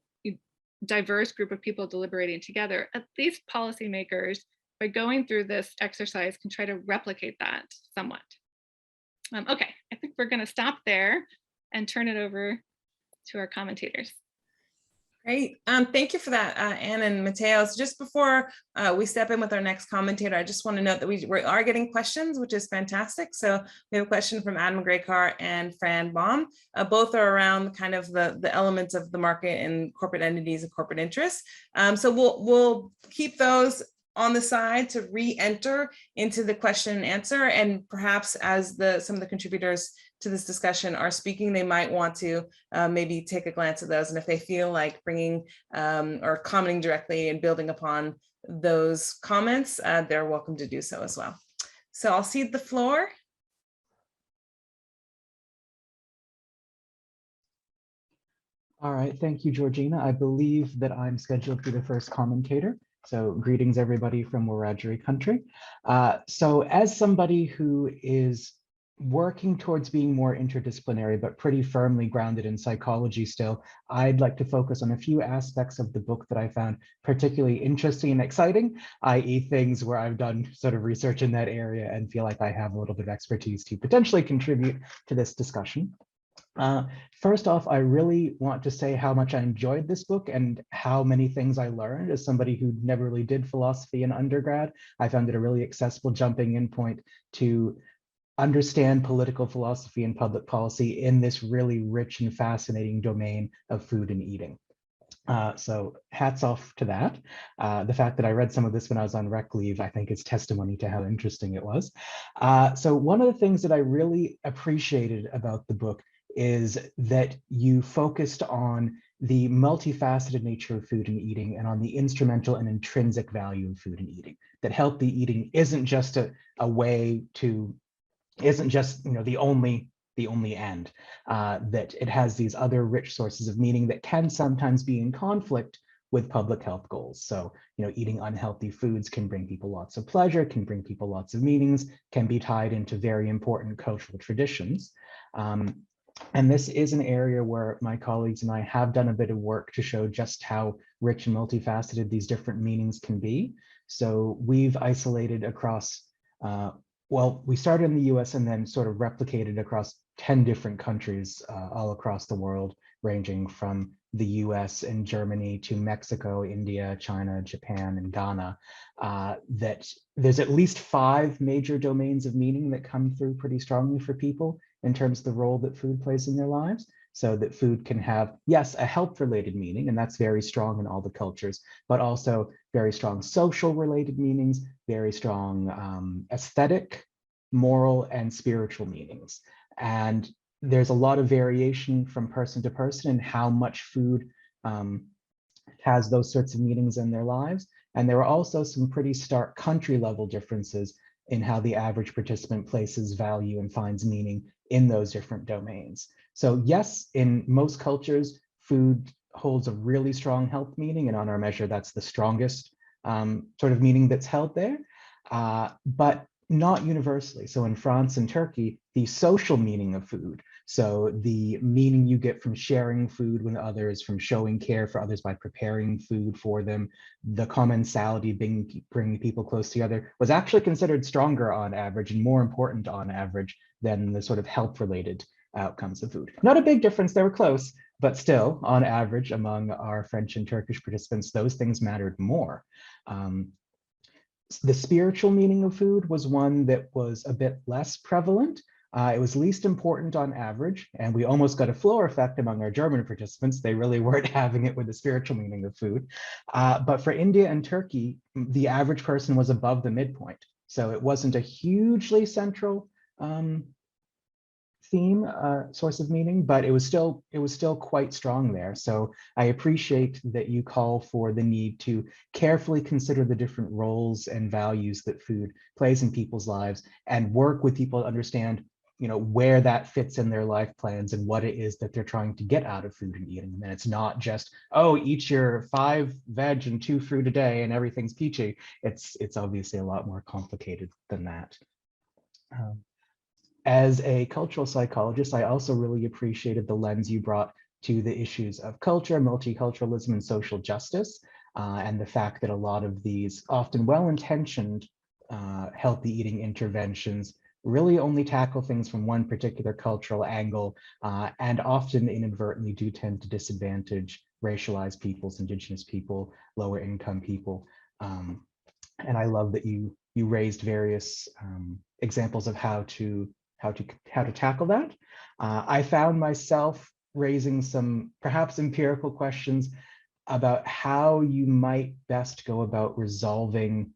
diverse group of people deliberating together, at least policymakers, by going through this exercise, can try to replicate that somewhat. Okay, I think we're going to stop there and turn it over to our commentators. Great. Thank you for that, Anne and Matteo. So just before we step in with our next commentator, I just want to note that we are getting questions, which is fantastic. So we have a question from Adam Graycar and Fran Baum. Both are around kind of the elements of the market and corporate entities and corporate interests. So we'll keep those on the side to re-enter into the question and answer. And perhaps as some of the contributors to this discussion are speaking, they might want to maybe take a glance at those. And if they feel like bringing or commenting directly and building upon those comments, they're welcome to do so as well. So I'll cede the floor. All right, thank you, Georgina. I believe that I'm scheduled to be the first commentator. So greetings, everybody from Wiradjuri country. So as somebody who is working towards being more interdisciplinary, but pretty firmly grounded in psychology still, I'd like to focus on a few aspects of the book that I found particularly interesting and exciting, i.e. things where I've done sort of research in that area and feel like I have a little bit of expertise to potentially contribute to this discussion. First off, I really want to say how much I enjoyed this book and how many things I learned as somebody who never really did philosophy in undergrad. I found it a really accessible jumping in point to understand political philosophy and public policy in this really rich and fascinating domain of food and eating. So hats off to that. The fact that I read some of this when I was on rec leave, I think is testimony to how interesting it was. So one of the things that I really appreciated about the book is that you focused on the multifaceted nature of food and eating and on the instrumental and intrinsic value of food and eating. That healthy eating isn't just a way to, isn't just the only end, that it has these other rich sources of meaning that can sometimes be in conflict with public health goals. So, eating unhealthy foods can bring people lots of pleasure, can bring people lots of meanings, can be tied into very important cultural traditions. And this is an area where my colleagues and I have done a bit of work to show just how rich and multifaceted these different meanings can be. So we've isolated across, well, we started in the US and then sort of replicated across 10 different countries all across the world, ranging from the US and Germany to Mexico, India, China, Japan, and Ghana, that there's at least 5 major domains of meaning that come through pretty strongly for people in terms of the role that food plays in their lives. So that food can have, yes, a health-related meaning, and that's very strong in all the cultures, but also very strong social-related meanings, very strong aesthetic, moral, and spiritual meanings. And there's a lot of variation from person to person in how much food has those sorts of meanings in their lives. And there are also some pretty stark country level differences in how the average participant places value and finds meaning in those different domains. So yes, in most cultures, food holds a really strong health meaning, and on our measure, that's the strongest sort of meaning that's held there, but not universally. So in France and Turkey, the social meaning of food, so the meaning you get from sharing food with others, from showing care for others by preparing food for them, the commensality, bringing people close together, was actually considered stronger on average and more important on average than the sort of health-related outcomes of food. Not a big difference, they were close, but still, on average, among our French and Turkish participants, those things mattered more. The spiritual meaning of food was one that was a bit less prevalent. It was least important on average, and we almost got a floor effect among our German participants. They really weren't having it with the spiritual meaning of food. But for India and Turkey, the average person was above the midpoint. So it wasn't a hugely central theme, source of meaning, but it was still quite strong there. So I appreciate that you call for the need to carefully consider the different roles and values that food plays in people's lives and work with people to understand, where that fits in their life plans and what it is that they're trying to get out of food and eating. And it's not just, oh, eat your 5 veg and 2 fruit a day and everything's peachy. It's obviously a lot more complicated than that. As a cultural psychologist, I also really appreciated the lens you brought to the issues of culture, multiculturalism, and social justice, and the fact that a lot of these often well-intentioned healthy eating interventions really only tackle things from one particular cultural angle, and often inadvertently do tend to disadvantage racialized peoples, indigenous people, lower income people. And I love that you raised various examples of how to tackle that. I found myself raising some perhaps empirical questions about how you might best go about resolving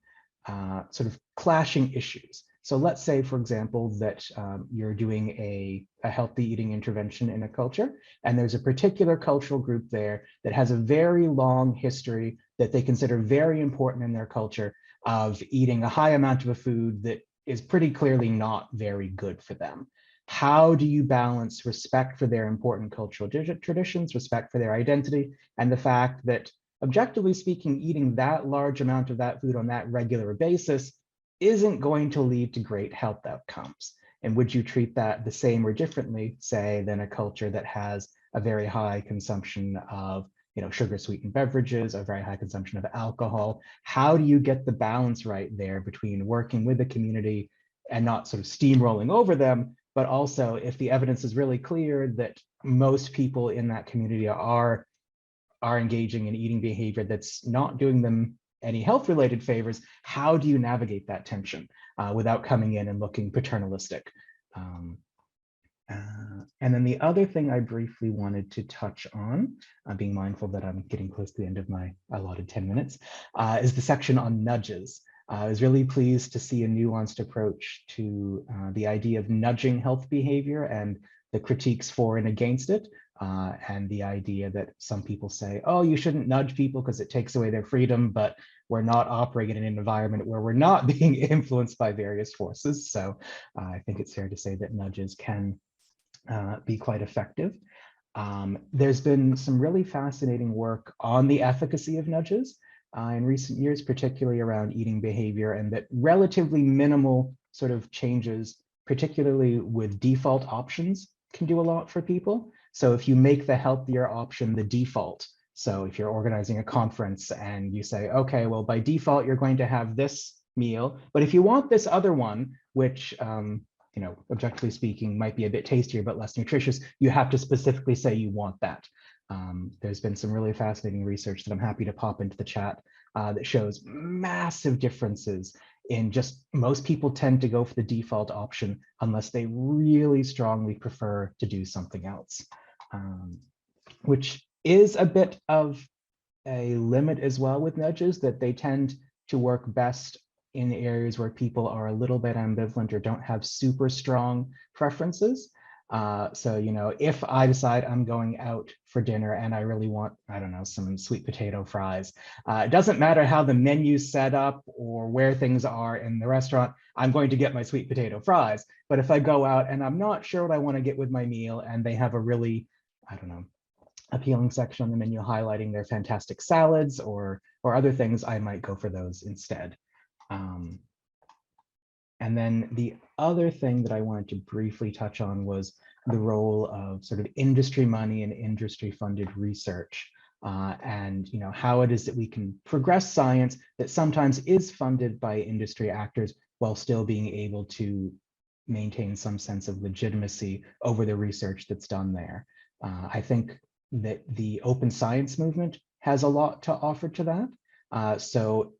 sort of clashing issues. So let's say, for example, that you're doing a healthy eating intervention in a culture, and there's a particular cultural group there that has a very long history that they consider very important in their culture of eating a high amount of a food that is pretty clearly not very good for them. How do you balance respect for their important cultural traditions, respect for their identity, and the fact that, objectively speaking, eating that large amount of that food on that regular basis isn't going to lead to great health outcomes? And would you treat that the same or differently, say, than a culture that has a very high consumption of sugar sweetened beverages, a very high consumption of alcohol? How do you get the balance right there between working with the community and not sort of steamrolling over them, but also if the evidence is really clear that most people in that community are engaging in eating behavior that's not doing them any health related favors, how do you navigate that tension without coming in and looking paternalistic? And then the other thing I briefly wanted to touch on, being mindful that I'm getting close to the end of my allotted 10 minutes, is the section on nudges. I was really pleased to see a nuanced approach to the idea of nudging health behavior and the critiques for and against it, and the idea that some people say, oh, you shouldn't nudge people because it takes away their freedom, but we're not operating in an environment where we're not being influenced by various forces. So I think it's fair to say that nudges can be quite effective. There's been some really fascinating work on the efficacy of nudges in recent years, particularly around eating behavior, and that relatively minimal sort of changes, particularly with default options can do a lot for people. So if you make the healthier option the default, so if you're organizing a conference and you say, okay, well, by default, you're going to have this meal, but if you want this other one, which, objectively speaking, might be a bit tastier, but less nutritious, you have to specifically say you want that. There's been some really fascinating research that I'm happy to pop into the chat that shows massive differences in just most people tend to go for the default option unless they really strongly prefer to do something else, which is a bit of a limit as well with nudges, that they tend to work best in areas where people are a little bit ambivalent or don't have super strong preferences. So, if I decide I'm going out for dinner and I really want, I don't know, some sweet potato fries, it doesn't matter how the menu's set up or where things are in the restaurant, I'm going to get my sweet potato fries. But if I go out and I'm not sure what I want to get with my meal and they have a really, I don't know, appealing section on the menu highlighting their fantastic salads or other things, I might go for those instead. And then the other thing that I wanted to briefly touch on was the role of sort of industry money and industry funded research, and how it is that we can progress science that sometimes is funded by industry actors while still being able to maintain some sense of legitimacy over the research that's done there. I think that the open science movement has a lot to offer to that. So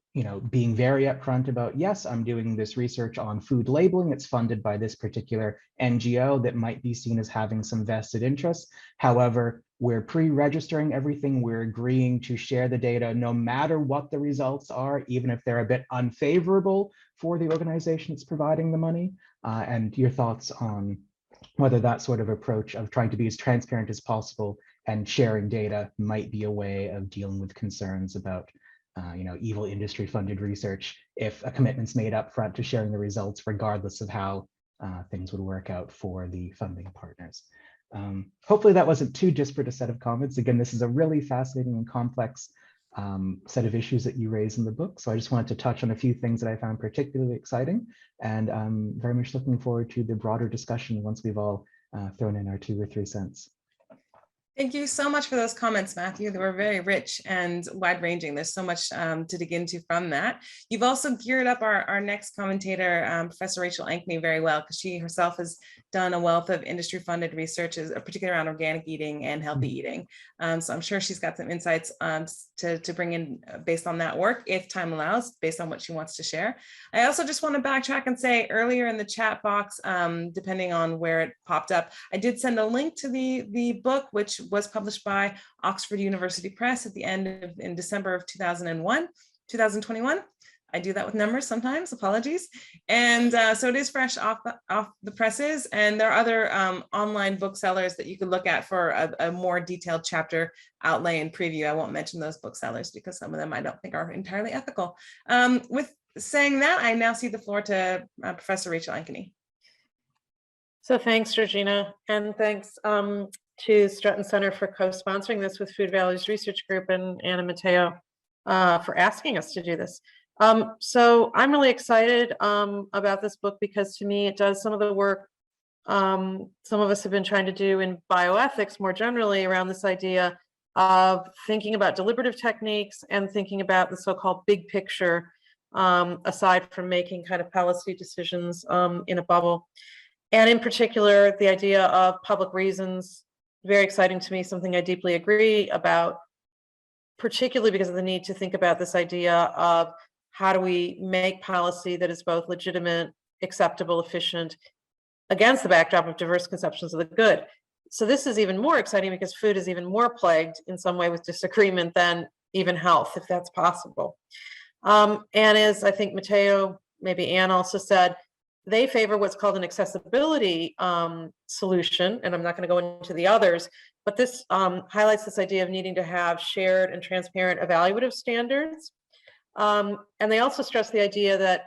being very upfront about, yes, I'm doing this research on food labeling. It's funded by this particular NGO that might be seen as having some vested interests. However, we're pre-registering everything. We're agreeing to share the data no matter what the results are, even if they're a bit unfavorable for the organization that's providing the money. And your thoughts on whether that sort of approach of trying to be as transparent as possible and sharing data might be a way of dealing with concerns about evil industry funded research if a commitment's made up front to sharing the results, regardless of how things would work out for the funding partners. Hopefully that wasn't too disparate a set of comments. Again, this is a really fascinating and complex set of issues that you raise in the book. So I just wanted to touch on a few things that I found particularly exciting, and I'm very much looking forward to the broader discussion once we've all thrown in our 2 or 3 cents. Thank you so much for those comments, Matthew. They were very rich and wide-ranging. There's so much to dig into from that. You've also geared up our next commentator, Professor Rachel Ankeny, very well, because she herself has done a wealth of industry-funded research, particularly around organic eating and healthy eating. So I'm sure she's got some insights to bring in based on that work, if time allows, based on what she wants to share. I also just want to backtrack and say earlier in the chat box, depending on where it popped up, I did send a link to the book, which was published by Oxford University Press at the end in December of 2021. I do that with numbers sometimes, apologies. And so it is fresh off the presses, and there are other online booksellers that you could look at for a more detailed chapter outlay and preview. I won't mention those booksellers because some of them I don't think are entirely ethical. With saying that, I now cede the floor to Professor Rachel Ankeny. So thanks, Georgina, and thanks to Stretton Center for co-sponsoring this with Food Values Research Group and Anna Matteo for asking us to do this. So I'm really excited about this book because to me it does some of the work some of us have been trying to do in bioethics more generally around this idea of thinking about deliberative techniques and thinking about the so-called big picture aside from making kind of policy decisions in a bubble. And in particular, the idea of public reasons, very exciting to me, something I deeply agree about, particularly because of the need to think about this idea of how do we make policy that is both legitimate, acceptable, efficient, against the backdrop of diverse conceptions of the good. So this is even more exciting because food is even more plagued in some way with disagreement than even health, if that's possible. And as I think Matteo, maybe Anne also said, they favor what's called an accessibility solution, and I'm not going to go into the others, but this highlights this idea of needing to have shared and transparent evaluative standards. And they also stress the idea that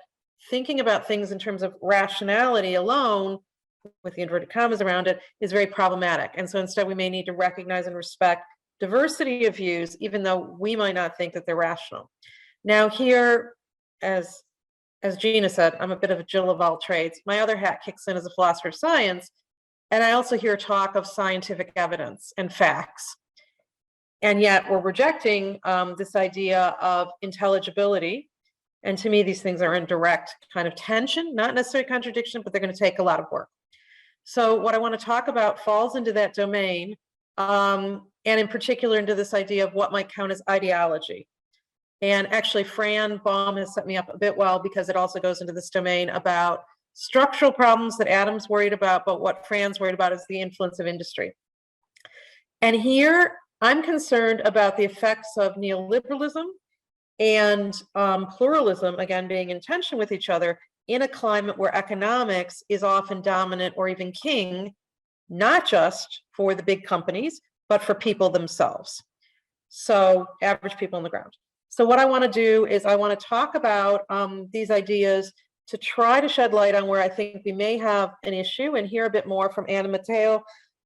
thinking about things in terms of rationality alone, with the inverted commas around it, is very problematic. And so instead we may need to recognize and respect diversity of views, even though we might not think that they're rational. Now here, as Gina said, I'm a bit of a Jill of all trades. My other hat kicks in as a philosopher of science. And I also hear talk of scientific evidence and facts. And yet we're rejecting this idea of intelligibility. And to me, these things are in direct kind of tension, not necessarily contradiction, but they're going to take a lot of work. So what I want to talk about falls into that domain, and in particular into this idea of what might count as ideology. And actually, Fran Baum has set me up a bit well, because it also goes into this domain about structural problems that Adam's worried about, but what Fran's worried about is the influence of industry. And here, I'm concerned about the effects of neoliberalism and pluralism, again, being in tension with each other in a climate where economics is often dominant or even king, not just for the big companies, but for people themselves. So average people on the ground. So what I want to do is I want to talk about these ideas to try to shed light on where I think we may have an issue, and hear a bit more from Anna Matteo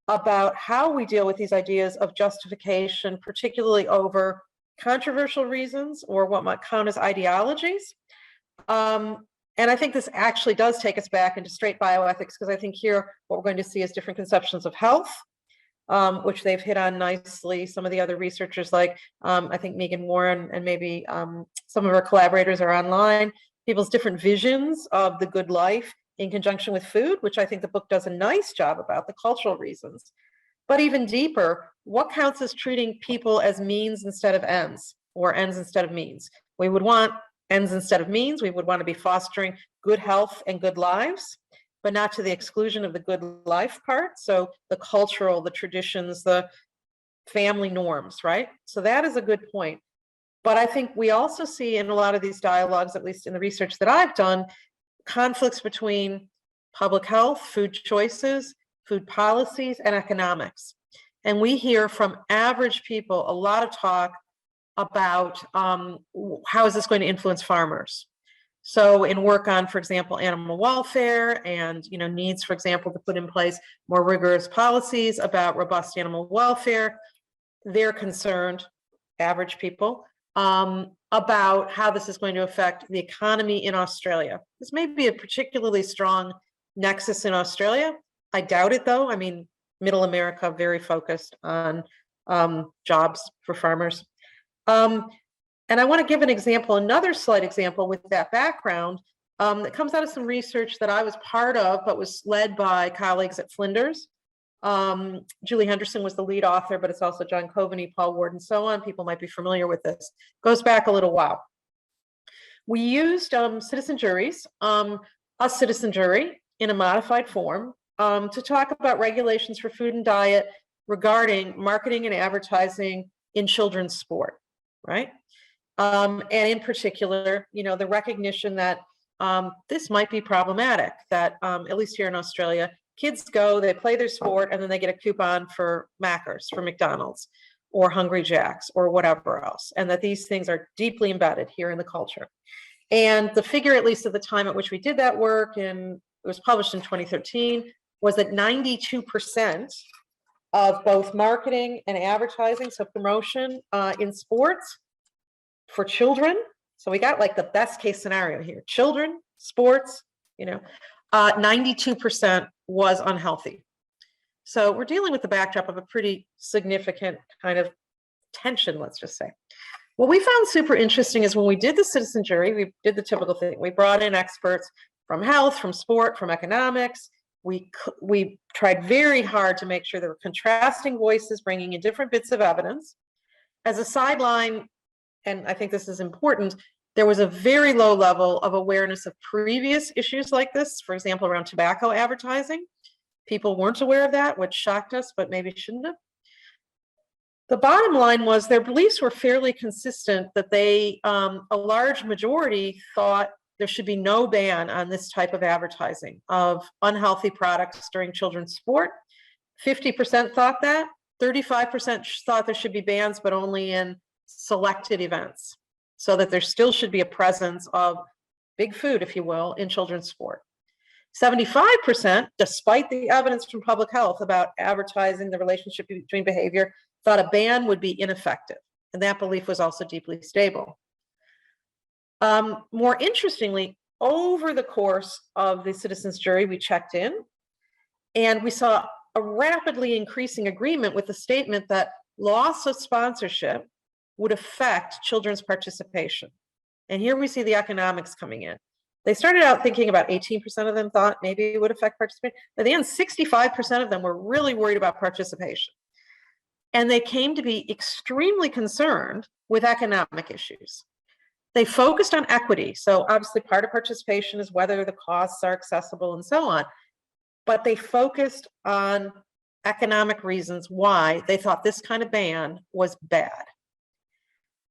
about how we deal with these ideas of justification, particularly over controversial reasons or what might count as ideologies. And I think this actually does take us back into straight bioethics, because I think here what we're going to see is different conceptions of health, which they've hit on nicely. Some of the other researchers, like I think Megan Warren and maybe some of our collaborators are online, people's different visions of the good life in conjunction with food, which I think the book does a nice job about, the cultural reasons. But even deeper, what counts as treating people as means instead of ends, or ends instead of means? We would want ends instead of means. We would want to be fostering good health and good lives, but not to the exclusion of the good life part. So the cultural, the traditions, the family norms, right? So that is a good point. But I think we also see in a lot of these dialogues, at least in the research that I've done, conflicts between public health, food choices, food policies, and economics. And we hear from average people a lot of talk about how is this going to influence farmers. So in work on, for example, animal welfare and needs, for example, to put in place more rigorous policies about robust animal welfare, they're concerned, average people, about how this is going to affect the economy in Australia. This may be a particularly strong nexus in Australia. I doubt it, though. I mean, middle America, very focused on jobs for farmers. And I want to give an example, another slight example with that background that comes out of some research that I was part of, but was led by colleagues at Flinders. Julie Henderson was the lead author, but it's also John Coveney, Paul Ward, and so on. People might be familiar with this. Goes back a little while. We used citizen juries, a citizen jury in a modified form, to talk about regulations for food and diet regarding marketing and advertising in children's sport, right? And in particular, the recognition that this might be problematic, that at least here in Australia, kids go, they play their sport, and then they get a coupon for Macca's, for McDonald's, or Hungry Jack's, or whatever else, and that these things are deeply embedded here in the culture. And the figure, at least at the time at which we did that work, and it was published in 2013, was that 92% of both marketing and advertising, so promotion in sports for children. So we got like the best case scenario here. Children, sports, 92% was unhealthy. So we're dealing with the backdrop of a pretty significant kind of tension, let's just say. What we found super interesting is when we did the citizen jury, we did the typical thing. We brought in experts from health, from sport, from economics. We tried very hard to make sure there were contrasting voices, bringing in different bits of evidence. As a sideline, and I think this is important, there was a very low level of awareness of previous issues like this, for example, around tobacco advertising. People weren't aware of that, which shocked us, but maybe shouldn't have. The bottom line was their beliefs were fairly consistent, that they, a large majority thought there should be no ban on this type of advertising of unhealthy products during children's sport. 50% thought that, 35% thought there should be bans, but only in selected events, so that there still should be a presence of big food, if you will, in children's sport. 75%, despite the evidence from public health about advertising the relationship between behavior, thought a ban would be ineffective. And that belief was also deeply stable. More interestingly, over the course of the citizens' jury, we checked in and we saw a rapidly increasing agreement with the statement that loss of sponsorship would affect children's participation. And here we see the economics coming in. They started out thinking about 18% of them thought maybe it would affect participation. By the end, 65% of them were really worried about participation. And they came to be extremely concerned with economic issues. They focused on equity. So obviously part of participation is whether the costs are accessible and so on. But they focused on economic reasons why they thought this kind of ban was bad.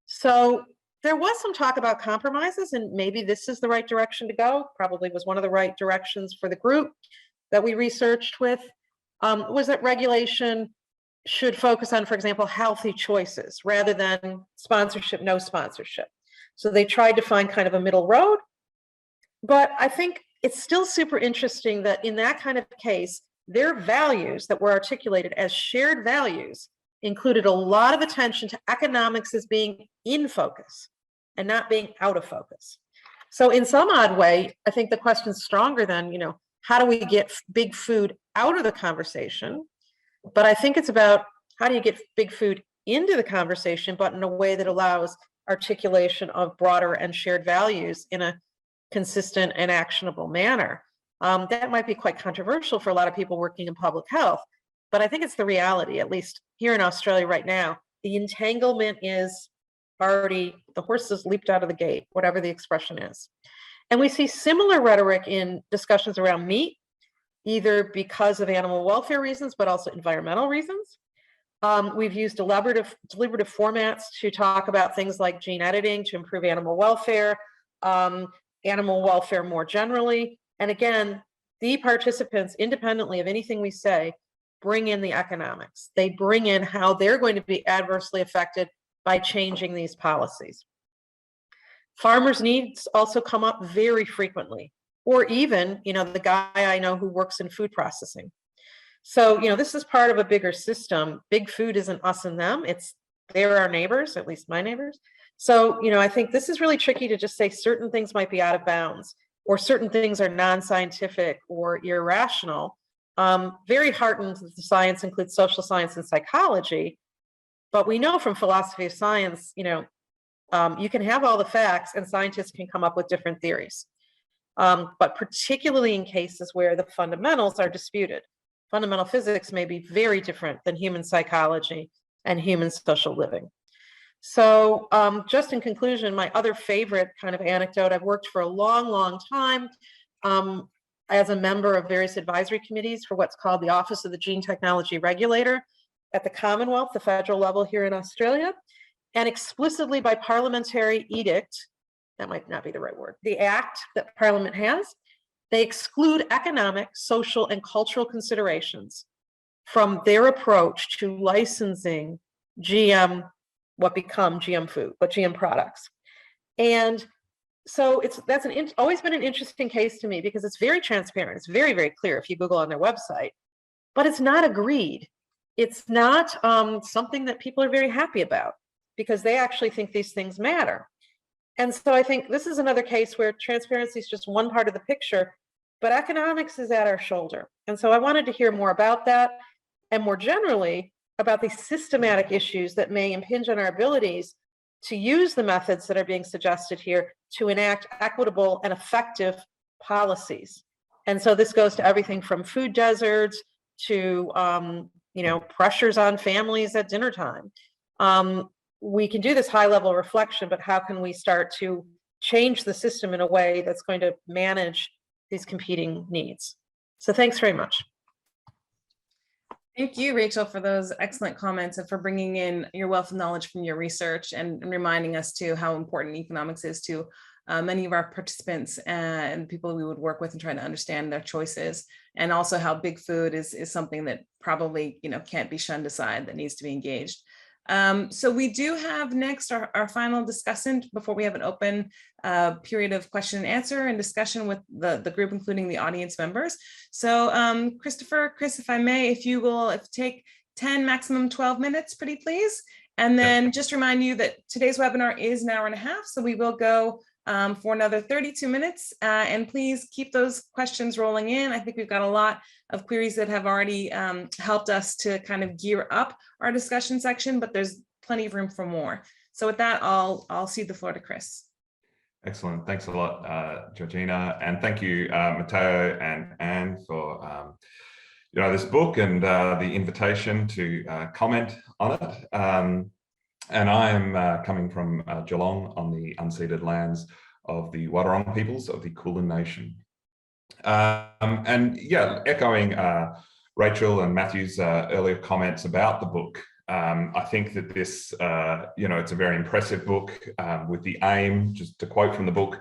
So there was some talk about compromises, and maybe this is the right direction to go. Probably was one of the right directions for the group that we researched with, was that regulation should focus on, for example, healthy choices rather than sponsorship, no sponsorship. So they tried to find kind of a middle road, but I think it's still super interesting that in that kind of case, their values that were articulated as shared values included a lot of attention to economics as being in focus and not being out of focus. So in some odd way, I think the question's stronger than, how do we get big food out of the conversation? But I think it's about how do you get big food into the conversation, but in a way that allows articulation of broader and shared values in a consistent and actionable manner. That might be quite controversial for a lot of people working in public health, but I think it's the reality, at least here in Australia right now. The entanglement is already, the horses leaped out of the gate, whatever the expression is. And we see similar rhetoric in discussions around meat, either because of animal welfare reasons, but also environmental reasons. We've used deliberative formats to talk about things like gene editing to improve animal welfare more generally. And again, the participants, independently of anything we say, bring in the economics. They bring in how they're going to be adversely affected by changing these policies. Farmers' needs also come up very frequently, or even, the guy I know who works in food processing. So, this is part of a bigger system. Big food isn't us and them. They're our neighbors, at least my neighbors. So, I think this is really tricky to just say certain things might be out of bounds or certain things are non-scientific or irrational. Very heartened that the science includes social science and psychology, but we know from philosophy of science, you can have all the facts and scientists can come up with different theories. But particularly in cases where the fundamentals are disputed. Fundamental physics may be very different than human psychology and human social living. So just in conclusion, my other favorite kind of anecdote, I've worked for a long, long time as a member of various advisory committees for what's called the Office of the Gene Technology Regulator at the Commonwealth, the federal level here in Australia, and explicitly by parliamentary edict, that might not be the right word, the act that Parliament has, they exclude economic, social, and cultural considerations from their approach to licensing GM, what become GM food, but GM products. And so that's always been an interesting case to me because it's very transparent. It's very, very clear if you Google on their website, but it's not agreed. It's not something that people are very happy about because they actually think these things matter. And so I think this is another case where transparency is just one part of the picture, but economics is at our shoulder. And so I wanted to hear more about that and more generally about the systematic issues that may impinge on our abilities to use the methods that are being suggested here to enact equitable and effective policies. And so this goes to everything from food deserts to pressures on families at dinner time. We can do this high level reflection, but how can we start to change the system in a way that's going to manage these competing needs? So thanks very much. Thank you, Rachel, for those excellent comments and for bringing in your wealth of knowledge from your research and reminding us too how important economics is to many of our participants and people we would work with and trying to understand their choices, and also how big food is something that probably can't be shunned aside, that needs to be engaged. So we do have next our final discussant before we have an open period of question and answer and discussion with the group, including the audience members. So Christopher, Chris, if I may, if you take 10, maximum 12 minutes, pretty please. And then just remind you that today's webinar is an hour and a half. So we will go for another 32 minutes. And please keep those questions rolling in. I think we've got a lot of queries that have already helped us to kind of gear up our discussion section, but there's plenty of room for more. So with that, I'll cede the floor to Chris. Excellent. Thanks a lot, Georgina. And thank you, Matteo and Anne, for this book and the invitation to comment on it. And I am coming from Geelong on the unceded lands of the Wadawurrung peoples of the Kulin Nation. And yeah, echoing Rachel and Matthew's earlier comments about the book, I think that this, it's a very impressive book with the aim, just to quote from the book,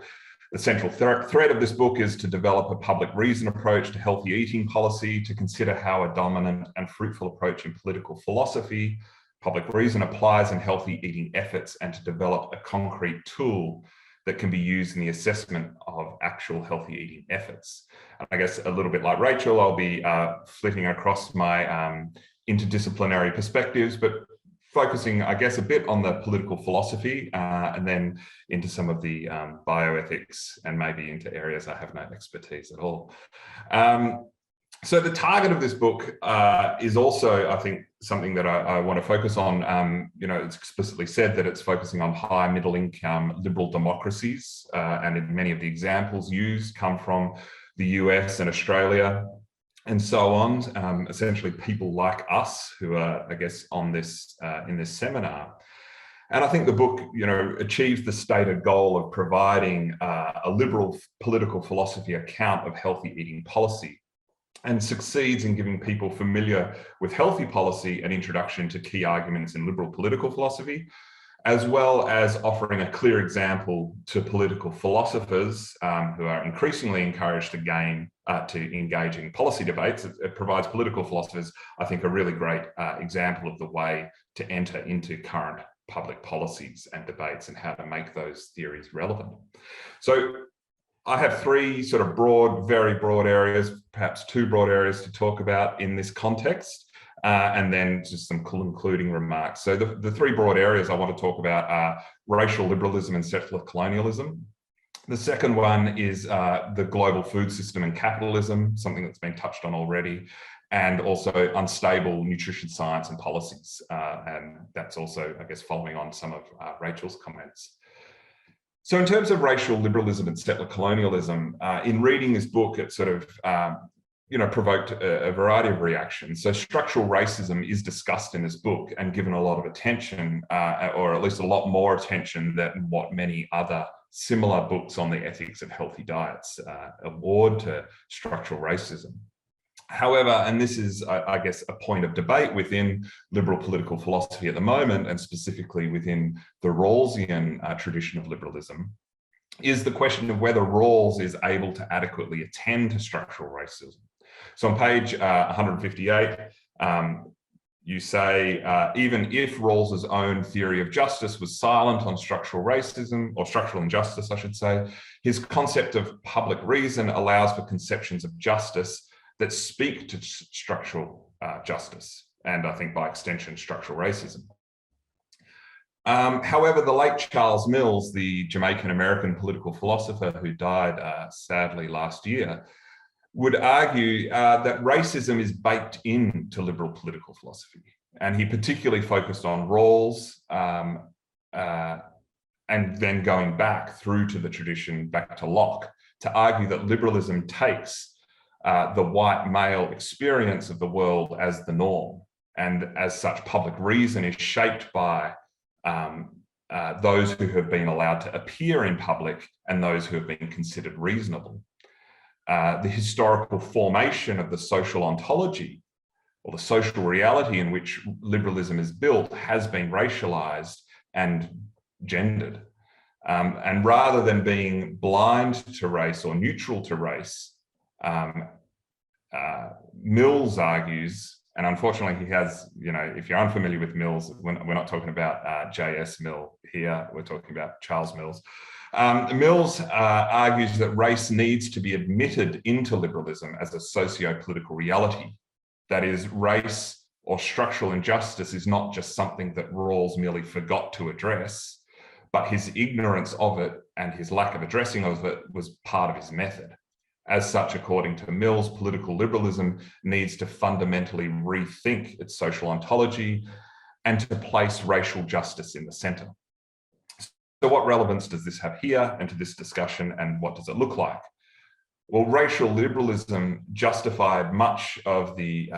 the central thread of this book is to develop a public reason approach to healthy eating policy, to consider how a dominant and fruitful approach in political philosophy, public reason applies in healthy eating efforts, and to develop a concrete tool that can be used in the assessment of actual healthy eating efforts. And I guess a little bit like Rachel, I'll be flitting across my interdisciplinary perspectives, but focusing, I guess, a bit on the political philosophy and then into some of the bioethics and maybe into areas I have no expertise at all. So the target of this book is also, I think, something that I want to focus on. It's explicitly said that it's focusing on high middle income liberal democracies, and in many of the examples used come from the US and Australia and so on, essentially people like us who are, I guess, on this in this seminar. And I think the book, achieves the stated goal of providing a liberal political philosophy account of healthy eating policy, and succeeds in giving people familiar with healthy policy an introduction to key arguments in liberal political philosophy, as well as offering a clear example to political philosophers who are increasingly encouraged to engage in policy debates. It provides political philosophers, I think, a really great example of the way to enter into current public policies and debates and how to make those theories relevant. So I have three sort of very broad areas, perhaps two broad areas to talk about in this context, and then just some concluding remarks. So the three broad areas I want to talk about are racial liberalism and settler colonialism. The second one is the global food system and capitalism, something that's been touched on already, and also unstable nutrition science and policies. And that's also, I guess, following on some of Rachel's comments. So in terms of racial liberalism and settler colonialism, in reading this book, it sort of, provoked a variety of reactions. So structural racism is discussed in this book and given a lot of attention, or at least a lot more attention than what many other similar books on the ethics of healthy diets award to structural racism. However, and this is, I guess, a point of debate within liberal political philosophy at the moment, and specifically within the Rawlsian tradition of liberalism, is the question of whether Rawls is able to adequately attend to structural racism. So on page 158, you say, even if Rawls's own theory of justice was silent on structural racism, or structural injustice, I should say, his concept of public reason allows for conceptions of justice that speak to structural justice, and I think by extension, structural racism. However, the late Charles Mills, the Jamaican-American political philosopher who died sadly last year, would argue that racism is baked into liberal political philosophy. And he particularly focused on Rawls, and then going back through to the tradition, back to Locke, to argue that liberalism takes the white male experience of the world as the norm. And as such, public reason is shaped by those who have been allowed to appear in public and those who have been considered reasonable. The historical formation of the social ontology, or the social reality in which liberalism is built, has been racialized and gendered. And rather than being blind to race or neutral to race, Mills argues, and unfortunately he has, if you're unfamiliar with Mills, we're not talking about J.S. Mill here, we're talking about Charles Mills. Mills argues that race needs to be admitted into liberalism as a socio-political reality. That is, race or structural injustice is not just something that Rawls merely forgot to address, but his ignorance of it and his lack of addressing of it was part of his method. As such, according to Mills, political liberalism needs to fundamentally rethink its social ontology and to place racial justice in the centre. So what relevance does this have here and to this discussion, and what does it look like? Well, racial liberalism justified much of the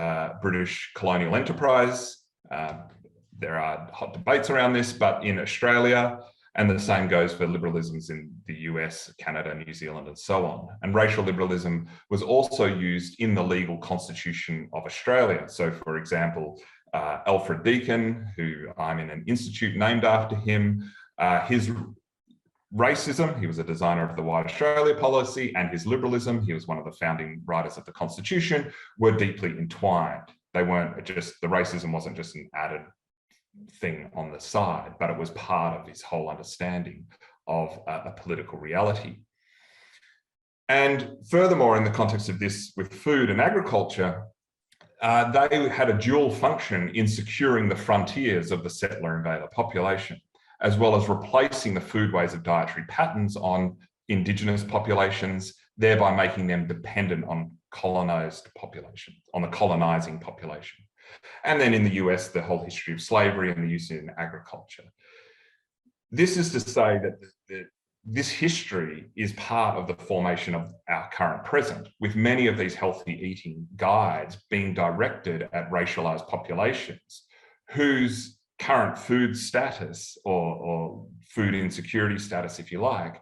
British colonial enterprise. There are hot debates around this, but in Australia, and the same goes for liberalisms in the US, Canada, New Zealand, and so on. And racial liberalism was also used in the legal constitution of Australia. So, for example, Alfred Deakin, who I'm in an institute named after him, his racism, he was a designer of the White Australia policy, and his liberalism, he was one of the founding writers of the Constitution, were deeply entwined. They weren't just, the racism wasn't just an added thing on the side, but it was part of his whole understanding of a political reality. And furthermore, in the context of this with food and agriculture, they had a dual function in securing the frontiers of the settler-invader population, as well as replacing the foodways of dietary patterns on indigenous populations, thereby making them dependent on colonized population, on the colonizing population. And then in the US, the whole history of slavery and the use in agriculture. This is to say that this history is part of the formation of our current present, with many of these healthy eating guides being directed at racialized populations whose current food status or food insecurity status, if you like,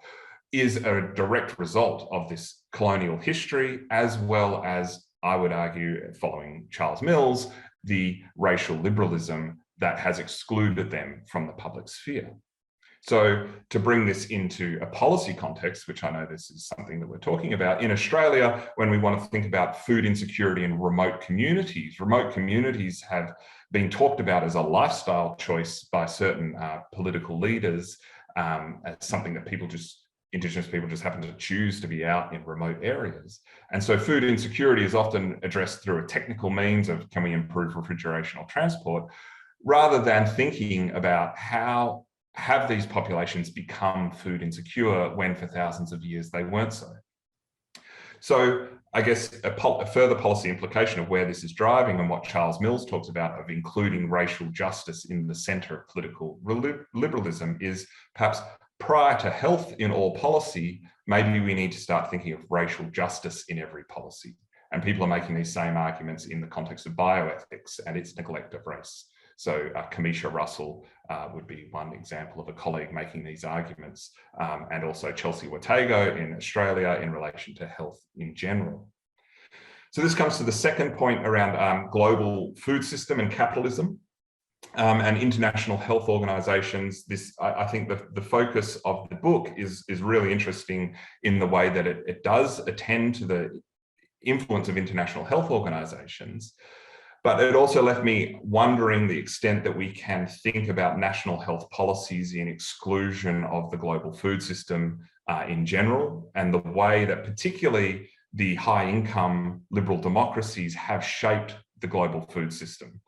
is a direct result of this colonial history, as well as, I would argue, following Charles Mills, the racial liberalism that has excluded them from the public sphere. So to bring this into a policy context, which I know this is something that we're talking about, in Australia, when we want to think about food insecurity in remote communities have been talked about as a lifestyle choice by certain political leaders, as something that Indigenous people just happen to choose to be out in remote areas. And so food insecurity is often addressed through a technical means of, can we improve refrigeration or transport, rather than thinking about how have these populations become food insecure when for thousands of years they weren't so. So I guess a further policy implication of where this is driving and what Charles Mills talks about of including racial justice in the center of political liberalism is perhaps prior to health in all policy, maybe we need to start thinking of racial justice in every policy. And people are making these same arguments in the context of bioethics and its neglect of race. So Kamisha Russell would be one example of a colleague making these arguments, and also Chelsea Watego in Australia in relation to health in general. So this comes to the second point around global food system and capitalism. And international health organizations. I think the focus of the book is really interesting in the way that it does attend to the influence of international health organizations, but it also left me wondering the extent that we can think about national health policies in exclusion of the global food system in general, and the way that particularly the high-income liberal democracies have shaped the global food system.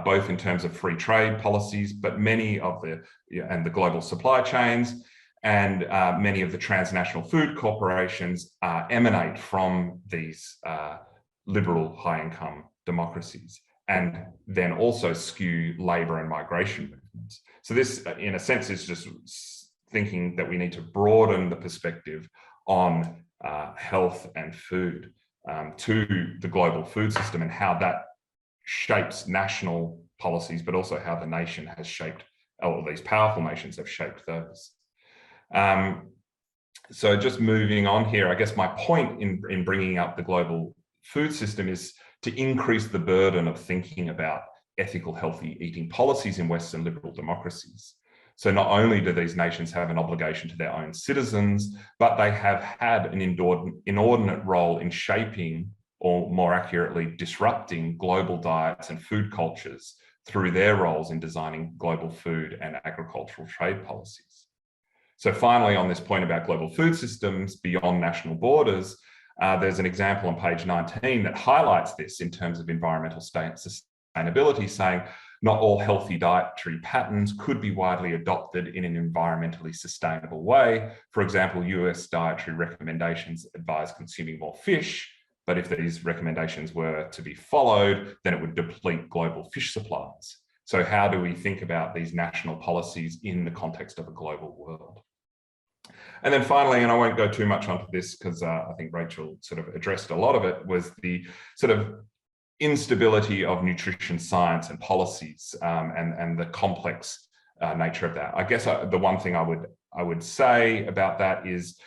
Both in terms of free trade policies, but many of the global supply chains and many of the transnational food corporations emanate from these liberal high-income democracies, and then also skew labor and migration movements. So this, in a sense, is just thinking that we need to broaden the perspective on health and food to the global food system and how that shapes national policies, but also how the nation has shaped, or these powerful nations have shaped those. So just moving on here, I guess my point in bringing up the global food system is to increase the burden of thinking about ethical, healthy eating policies in Western liberal democracies. So not only do these nations have an obligation to their own citizens, but they have had an inordinate role in shaping, or more accurately, disrupting global diets and food cultures through their roles in designing global food and agricultural trade policies. So finally, on this point about global food systems beyond national borders, there's an example on page 19 that highlights this in terms of environmental sustainability, saying not all healthy dietary patterns could be widely adopted in an environmentally sustainable way. For example, US dietary recommendations advise consuming more fish, but if these recommendations were to be followed, then it would deplete global fish supplies. So how do we think about these national policies in the context of a global world? And then finally, and I won't go too much onto this because I think Rachel sort of addressed a lot of it, was the sort of instability of nutrition science and policies, and the complex nature of that. I guess the one thing I would say about that is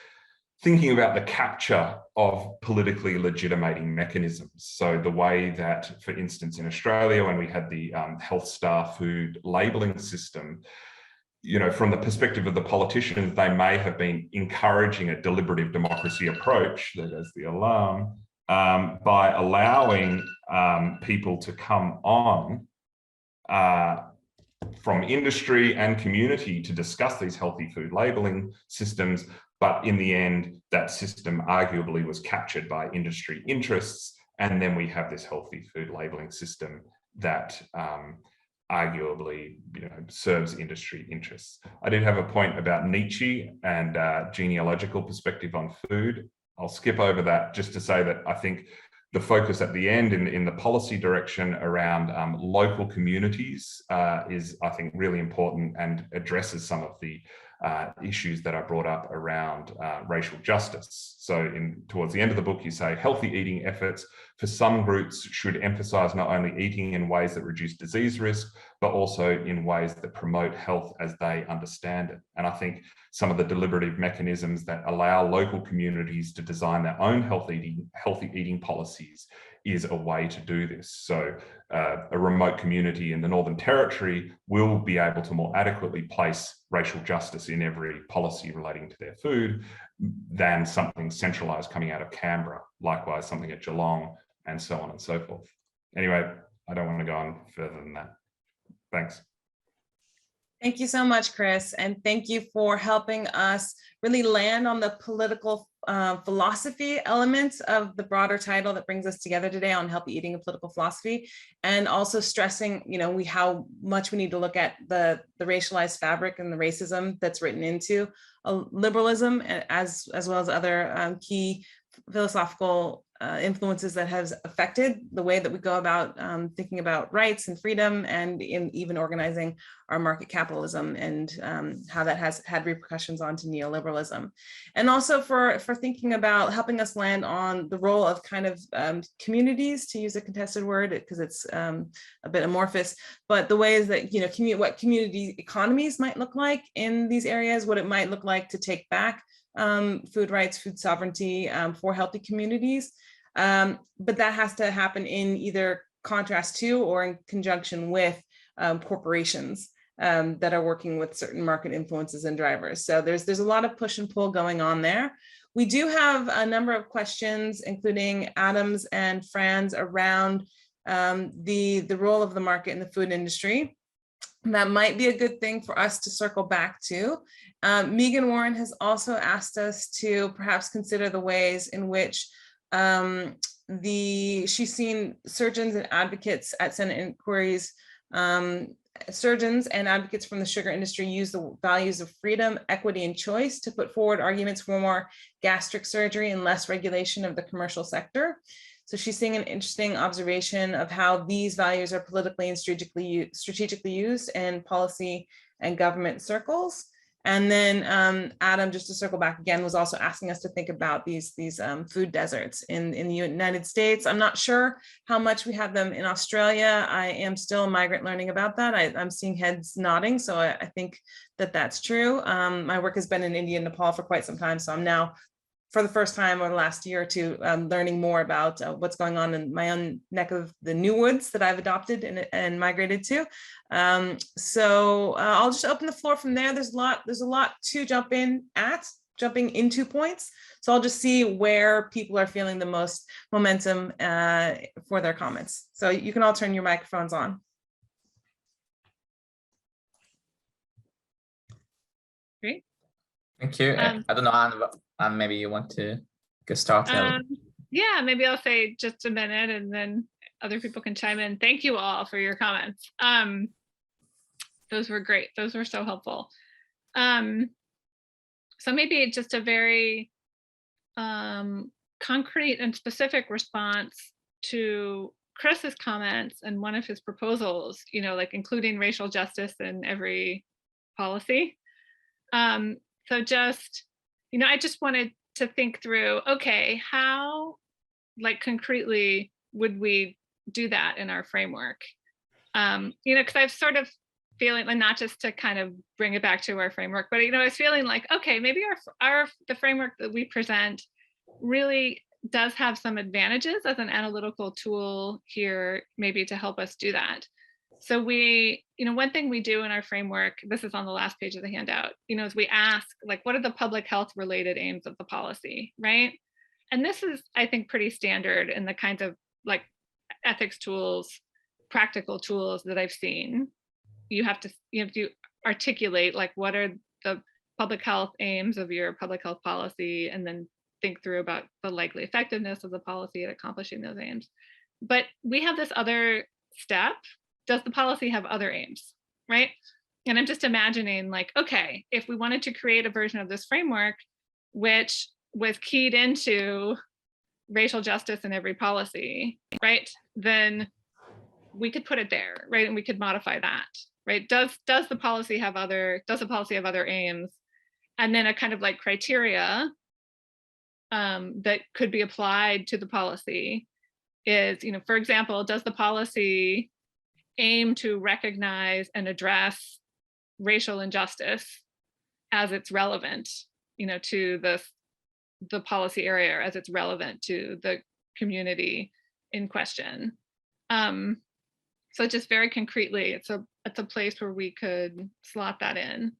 thinking about the capture of politically legitimating mechanisms. So the way that, for instance, in Australia, when we had the health star food labelling system, from the perspective of the politicians, they may have been encouraging a deliberative democracy approach, there goes the alarm, by allowing people to come on from industry and community to discuss these healthy food labelling systems. But in the end, that system arguably was captured by industry interests. And then we have this healthy food labelling system that arguably serves industry interests. I did have a point about Nietzsche and genealogical perspective on food. I'll skip over that just to say that I think the focus at the end in the policy direction around local communities is, I think, really important and addresses some of the issues that I brought up around racial justice. So towards the end of the book, you say healthy eating efforts for some groups should emphasize not only eating in ways that reduce disease risk, but also in ways that promote health as they understand it. And I think some of the deliberative mechanisms that allow local communities to design their own healthy eating policies is a way to do this. So a remote community in the Northern Territory will be able to more adequately place racial justice in every policy relating to their food than something centralized coming out of Canberra, likewise something at Geelong, and so on and so forth. Anyway, I don't want to go on further than that. Thanks. Thank you so much, Chris. And thank you for helping us really land on the political philosophy elements of the broader title that brings us together today on healthy eating and political philosophy, and also stressing, how much we need to look at the racialized fabric and the racism that's written into liberalism, as well as other key philosophical influences that has affected the way that we go about thinking about rights and freedom, and in even organizing our market capitalism, and how that has had repercussions onto neoliberalism. And also for thinking about helping us land on the role of kind of communities, to use a contested word because it's a bit amorphous, but the ways that, what community economies might look like in these areas, what it might look like to take back food rights, food sovereignty for healthy communities. But that has to happen in either contrast to or in conjunction with corporations that are working with certain market influences and drivers. So there's a lot of push and pull going on there. We do have a number of questions, including Adams and Franz, around the role of the market in the food industry. That might be a good thing for us to circle back to. Megan Warren has also asked us to perhaps consider the ways in which she's seen surgeons and advocates at Senate inquiries, surgeons and advocates from the sugar industry use the values of freedom, equity, and choice to put forward arguments for more gastric surgery and less regulation of the commercial sector. So she's seeing an interesting observation of how these values are politically and strategically used in policy and government circles. And then Adam, just to circle back again, was also asking us to think about these food deserts in the United States. I'm not sure how much we have them in Australia. I am still a migrant learning about that. I'm seeing heads nodding, so I think that that's true. My work has been in India and Nepal for quite some time, so I'm now, for the first time over the last year or two, learning more about what's going on in my own neck of the new woods that I've adopted and migrated to. So I'll just open the floor from there. There's a lot to jumping into points. So I'll just see where people are feeling the most momentum for their comments. So you can all turn your microphones on. Great. Thank you. I don't know, Anne, maybe you want to get started? Yeah, maybe I'll say just a minute, and then other people can chime in. Thank you all for your comments. Those were great. Those were so helpful. So maybe just a very concrete and specific response to Chris's comments and one of his proposals, you know, like including racial justice in every policy. So just, you know, I just wanted to think through, okay, how, like, concretely would we do that in our framework? You know, because I've sort of feeling, and not just to kind of bring it back to our framework, but, you know, I was feeling like, okay, maybe the framework that we present really does have some advantages as an analytical tool here, maybe to help us do that. So we, you know, one thing we do in our framework, this is on the last page of the handout, you know, is we ask, like, what are the public health related aims of the policy, right? And this is, I think, pretty standard in the kinds of like ethics tools, practical tools that I've seen. You have to articulate, like, what are the public health aims of your public health policy, and then think through about the likely effectiveness of the policy at accomplishing those aims. But we have this other step. Does the policy have other aims, right? And I'm just imagining, like, okay, if we wanted to create a version of this framework which was keyed into racial justice in every policy, right, then we could put it there, right? And we could modify that, right? Does the policy have other aims? And then a kind of like criteria that could be applied to the policy is, you know, for example, does the policy aim to recognize and address racial injustice as it's relevant, you know, to the policy area, or as it's relevant to the community in question? So just very concretely, it's a place where we could slot that in.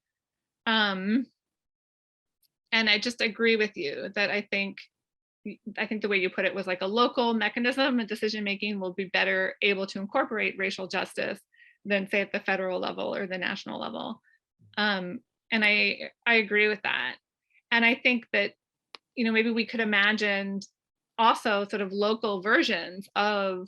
And I just agree with you that I think the way you put it was like a local mechanism and decision making will be better able to incorporate racial justice than, say, at the federal level or the national level. And I agree with that. And I think that, you know, maybe we could imagine also sort of local versions of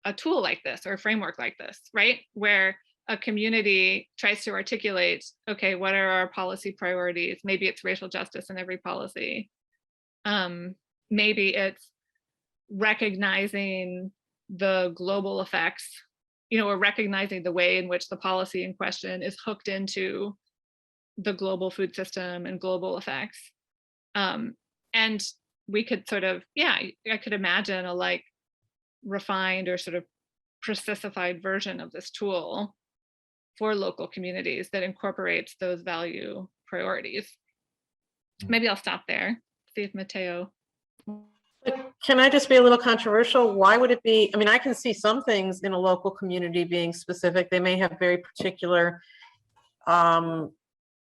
a tool like this or a framework like this, right? Where a community tries to articulate, okay, what are our policy priorities? Maybe it's racial justice in every policy. Maybe it's recognizing the global effects, you know, or recognizing the way in which the policy in question is hooked into the global food system and global effects. And we could sort of, I could imagine a like refined or sort of precisified version of this tool for local communities that incorporates those value priorities. Maybe I'll stop there, see if Matteo. Can I just be a little controversial? Why would it be? I mean, I can see some things in a local community being specific. They may have very particular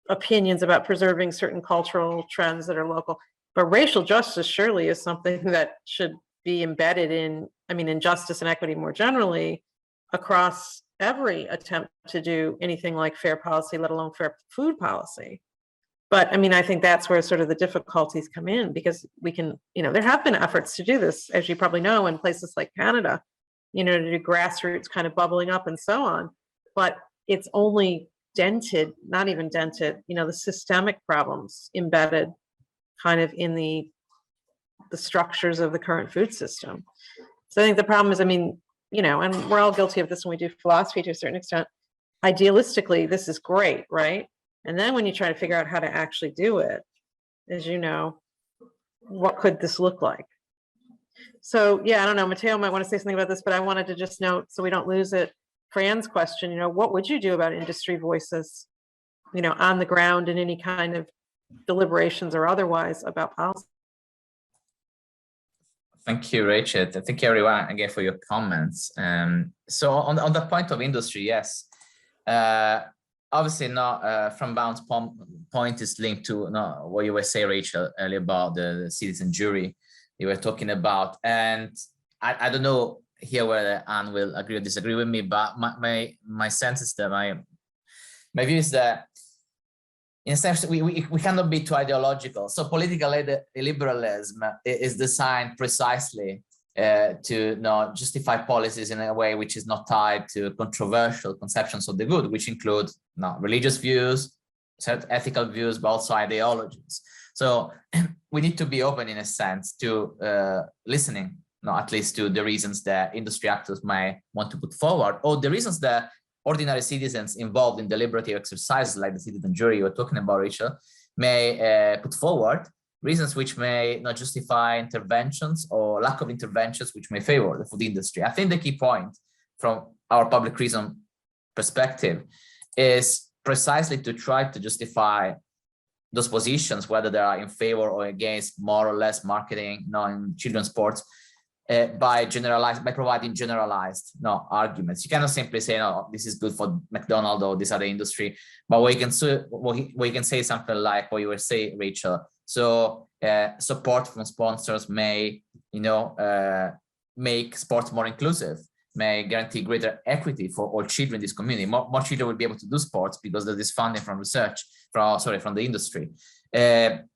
opinions about preserving certain cultural trends that are local. But racial justice surely is something that should be embedded in, I mean, in justice and equity more generally across every attempt to do anything like fair policy, let alone fair food policy. But I mean, I think that's where sort of the difficulties come in, because we can, you know, there have been efforts to do this, as you probably know, in places like Canada, you know, to do grassroots kind of bubbling up and so on. But it's only dented, not even dented, you know, the systemic problems embedded kind of in the structures of the current food system. So I think the problem is, I mean, you know, and we're all guilty of this when we do philosophy to a certain extent. Idealistically, this is great, right? And then when you try to figure out how to actually do it, as you know, what could this look like? So yeah, I don't know, Matteo might want to say something about this, but I wanted to just note, so we don't lose it, Fran's question, you know, what would you do about industry voices, you know, on the ground in any kind of deliberations or otherwise about policy? Thank you, Rachel. Thank you, everyone, again, for your comments. So on the point of industry, yes. Obviously, not from Bound's point is linked to what you were saying, Rachel, earlier about the citizen jury you were talking about. And I don't know here whether Anne will agree or disagree with me, but my sense is that my view is that in a sense we cannot be too ideological. So political liberalism is designed precisely to not justify policies in a way which is not tied to controversial conceptions of the good, which include religious views, certain ethical views, but also ideologies. So we need to be open in a sense to listening, at least to the reasons that industry actors may want to put forward, or the reasons that ordinary citizens involved in deliberative exercises like the citizen jury you were talking about, Rachel, may put forward, reasons which may not justify interventions or lack of interventions which may favor the food industry. I think the key point from our public reason perspective is precisely to try to justify those positions, whether they are in favor or against more or less marketing in children's sports, by providing generalized arguments. You cannot simply say, no, this is good for McDonald's or this other industry, but we can say something like what you were saying, Rachel. So support from sponsors may, make sports more inclusive, may guarantee greater equity for all children in this community. More children will be able to do sports because there is funding from from the industry. And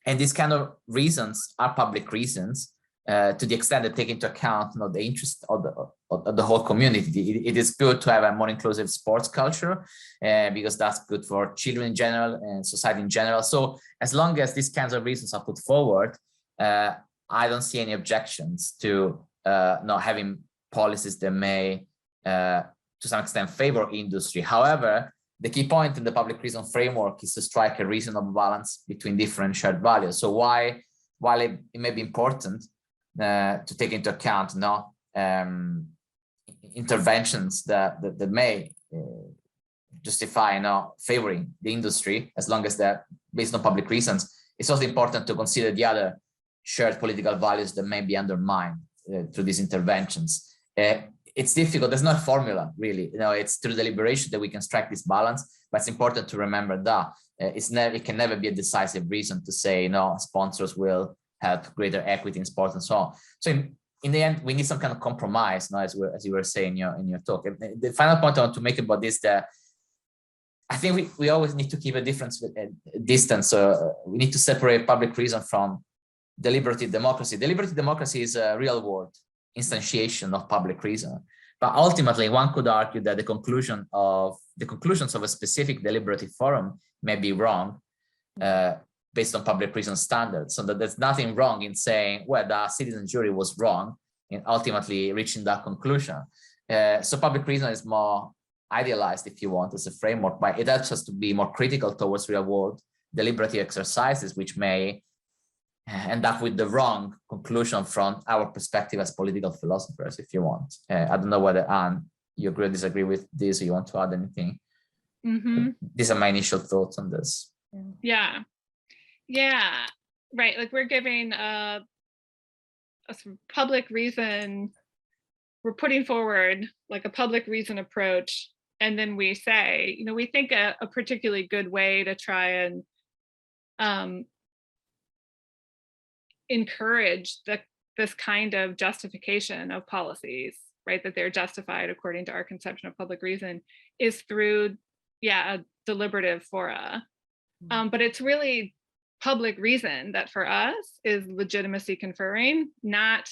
these kind of reasons are public reasons to the extent that take into account the interest of the whole community. It is good to have a more inclusive sports culture because that's good for children in general and society in general. So as long as these kinds of reasons are put forward, I don't see any objections to not having policies that may, to some extent, favor industry. However, the key point in the public reason framework is to strike a reasonable balance between different shared values. So while it may be important to take into account interventions that may justify favoring the industry, as long as they're based on public reasons, it's also important to consider the other shared political values that may be undermined through these interventions. It's difficult. There's no formula, really. It's through deliberation that we can strike this balance. But it's important to remember that it can never be a decisive reason to say sponsors will help greater equity in sports and so on. So in the end, we need some kind of compromise, as you were saying in your talk. And the final point I want to make about this, that I think we always need to keep a distance. We need to separate public reason from deliberative democracy. Deliberative democracy is a real world instantiation of public reason. But ultimately, one could argue that the conclusions of a specific deliberative forum may be wrong based on public reason standards. So that there's nothing wrong in saying, well, the citizen jury was wrong in ultimately reaching that conclusion. So public reason is more idealized, if you want, as a framework, but it helps us to be more critical towards real world deliberative exercises, which may end up with the wrong conclusion from our perspective as political philosophers, if you want. I don't know whether, Anne, you agree or disagree with this, or you want to add anything? Mm-hmm. These are my initial thoughts on this. Yeah, right. Like we're giving a sort of public reason, we're putting forward like a public reason approach, and then we say, we think a particularly good way to try and encourage this kind of justification of policies, right, that they're justified according to our conception of public reason, is through a deliberative fora. But it's really public reason that for us is legitimacy conferring, not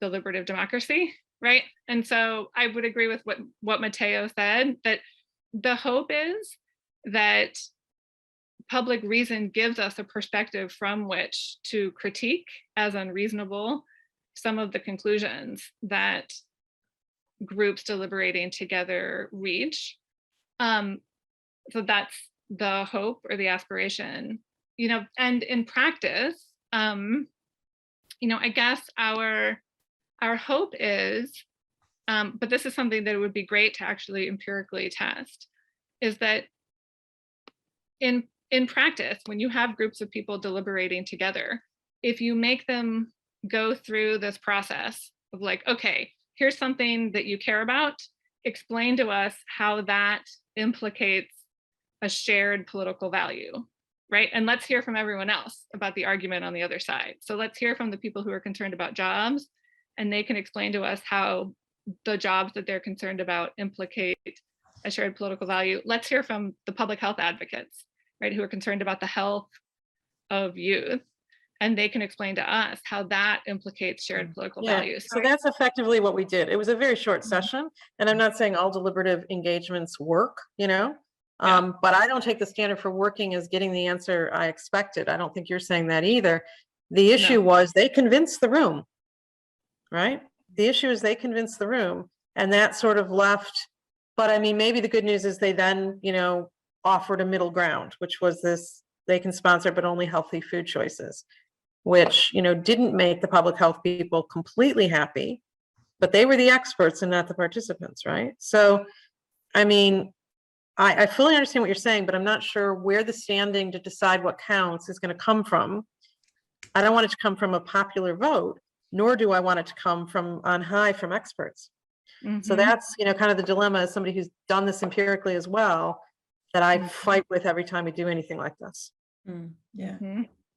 deliberative democracy, right? And so I would agree with what Matteo said, that the hope is that public reason gives us a perspective from which to critique as unreasonable some of the conclusions that groups deliberating together reach. So that's the hope or the aspiration, and in practice, I guess our hope is, but this is something that it would be great to actually empirically test, is that in practice, when you have groups of people deliberating together, if you make them go through this process of like, okay, here's something that you care about, explain to us how that implicates a shared political value, right? And let's hear from everyone else about the argument on the other side. So let's hear from the people who are concerned about jobs, and they can explain to us how the jobs that they're concerned about implicate a shared political value. Let's hear from the public health advocates, right, who are concerned about the health of youth. and they can explain to us how that implicates shared political Yeah, values. so that's effectively what we did. It was a very short session, and I'm not saying all deliberative engagements work, you know, but I don't take the standard for working as getting the answer I expected. I don't think you're saying that either. The issue was they convinced the room, right? The issue is they convinced the room, and that sort of left, but I mean, maybe the good news is they then, you know, offered a middle ground, which was this, they can sponsor, but only healthy food choices, which, you know, didn't make the public health people completely happy, but they were the experts and not the participants, right? So, I mean, I fully understand what you're saying, but I'm not sure where the standing to decide what counts is going to come from. I don't want it to come from a popular vote, nor do I want it to come from on high from experts. So that's, you know, kind of the dilemma as somebody who's done this empirically as well, that I fight with every time we do anything like this. Yeah.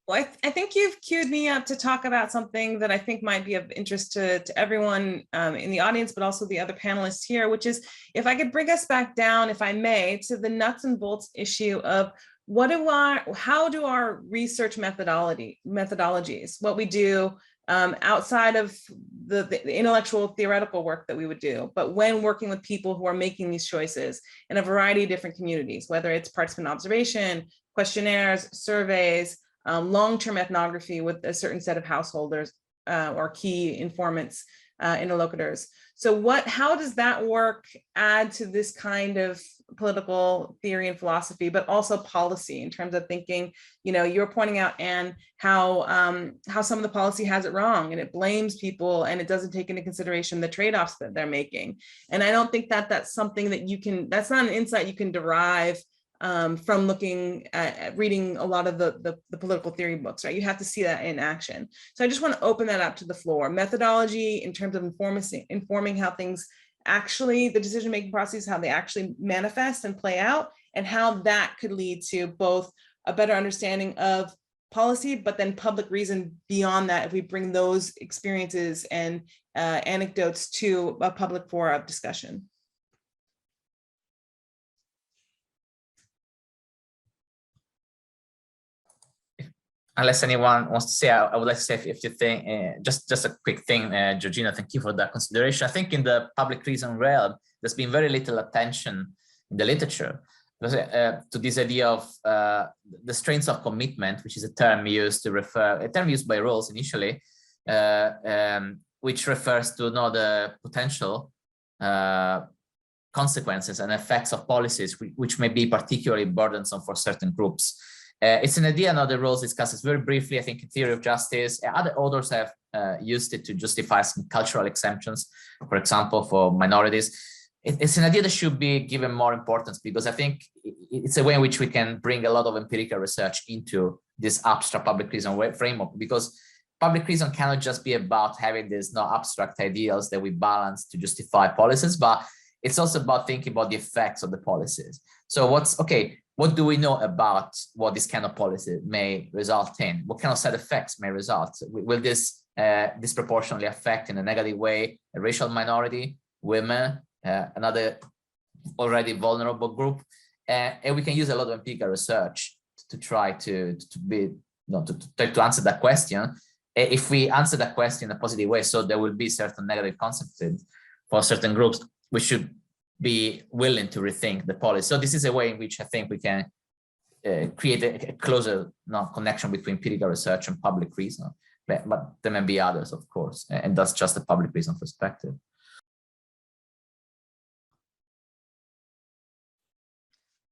Well, I think you've queued me up to talk about something that I think might be of interest to everyone in the audience, but also the other panelists here, which is if I could bring us back down, if I may, to the nuts and bolts issue of how do our research methodologies, what we do outside of the intellectual theoretical work that we would do, but when working with people who are making these choices in a variety of different communities, whether it's participant observation, questionnaires, surveys, long-term ethnography with a certain set of householders or key informants, interlocutors. So how does that work add to this kind of political theory and philosophy, but also policy in terms of thinking, you know, you're pointing out, Anne, how some of the policy has it wrong and it blames people and it doesn't take into consideration the trade-offs that they're making. And I don't think that that's something that that's not an insight you can derive from looking at reading a lot of the political theory books, right? You have to see that in action. So I just want to open that up to the floor. Methodology in terms of informing how things actually, the decision-making process, how they actually manifest and play out, and how that could lead to both a better understanding of policy, but then public reason beyond that, if we bring those experiences and anecdotes to a public forum of discussion. Unless anyone wants to say, I would like to say if you think, just a quick thing, Georgina, thank you for that consideration. I think in the public reason realm, there's been very little attention in the literature to this idea of the strengths of commitment, which is a term used to refer, a term used by Rawls initially, which refers to the potential consequences and effects of policies which may be particularly burdensome for certain groups. It's an idea now that Rawls discusses very briefly, I think, in Theory of Justice. Other authors have used it to justify some cultural exemptions, for example, for minorities. It's an idea that should be given more importance because I think it's a way in which we can bring a lot of empirical research into this abstract public reason framework, because public reason cannot just be about having these abstract ideals that we balance to justify policies, but it's also about thinking about the effects of the policies. So what do we know about what this kind of policy may result in? What kind of side effects may result? Will this disproportionately affect in a negative way a racial minority, women, another already vulnerable group? And we can use a lot of empirical research to try to answer that question. If we answer that question in a positive way, so there will be certain negative consequences for certain groups, we should be willing to rethink the policy. So this is a way in which I think we can create a closer connection between empirical research and public reason. But there may be others, of course, and that's just a public reason perspective.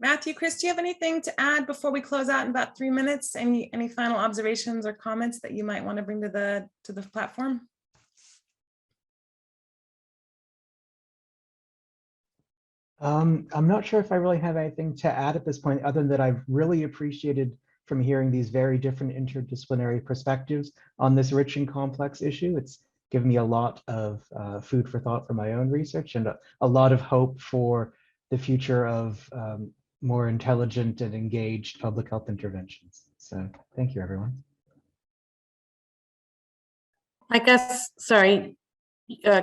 Matthew, Chris, do you have anything to add before we close out in about 3 minutes? Any final observations or comments that you might want to bring to the platform? I'm not sure if I really have anything to add at this point, other than that I've really appreciated from hearing these very different interdisciplinary perspectives on this rich and complex issue. It's given me a lot of food for thought for my own research and a lot of hope for the future of more intelligent and engaged public health interventions. So thank you, everyone. I guess, sorry,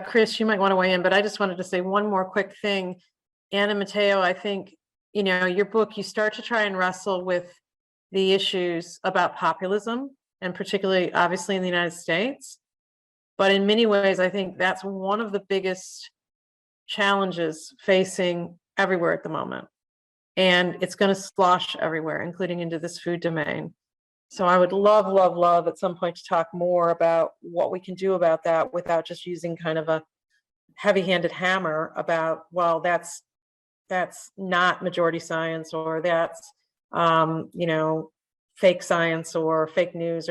Chris, you might want to weigh in, but I just wanted to say one more quick thing. Anna Matteo, I think, you know, your book, you start to try and wrestle with the issues about populism and particularly obviously in the United States. But in many ways, I think that's one of the biggest challenges facing everywhere at the moment. And it's going to slosh everywhere, including into this food domain. So I would love, love, love at some point to talk more about what we can do about that without just using kind of a heavy-handed hammer about, well, that's not majority science, or that's you know, fake science or fake news,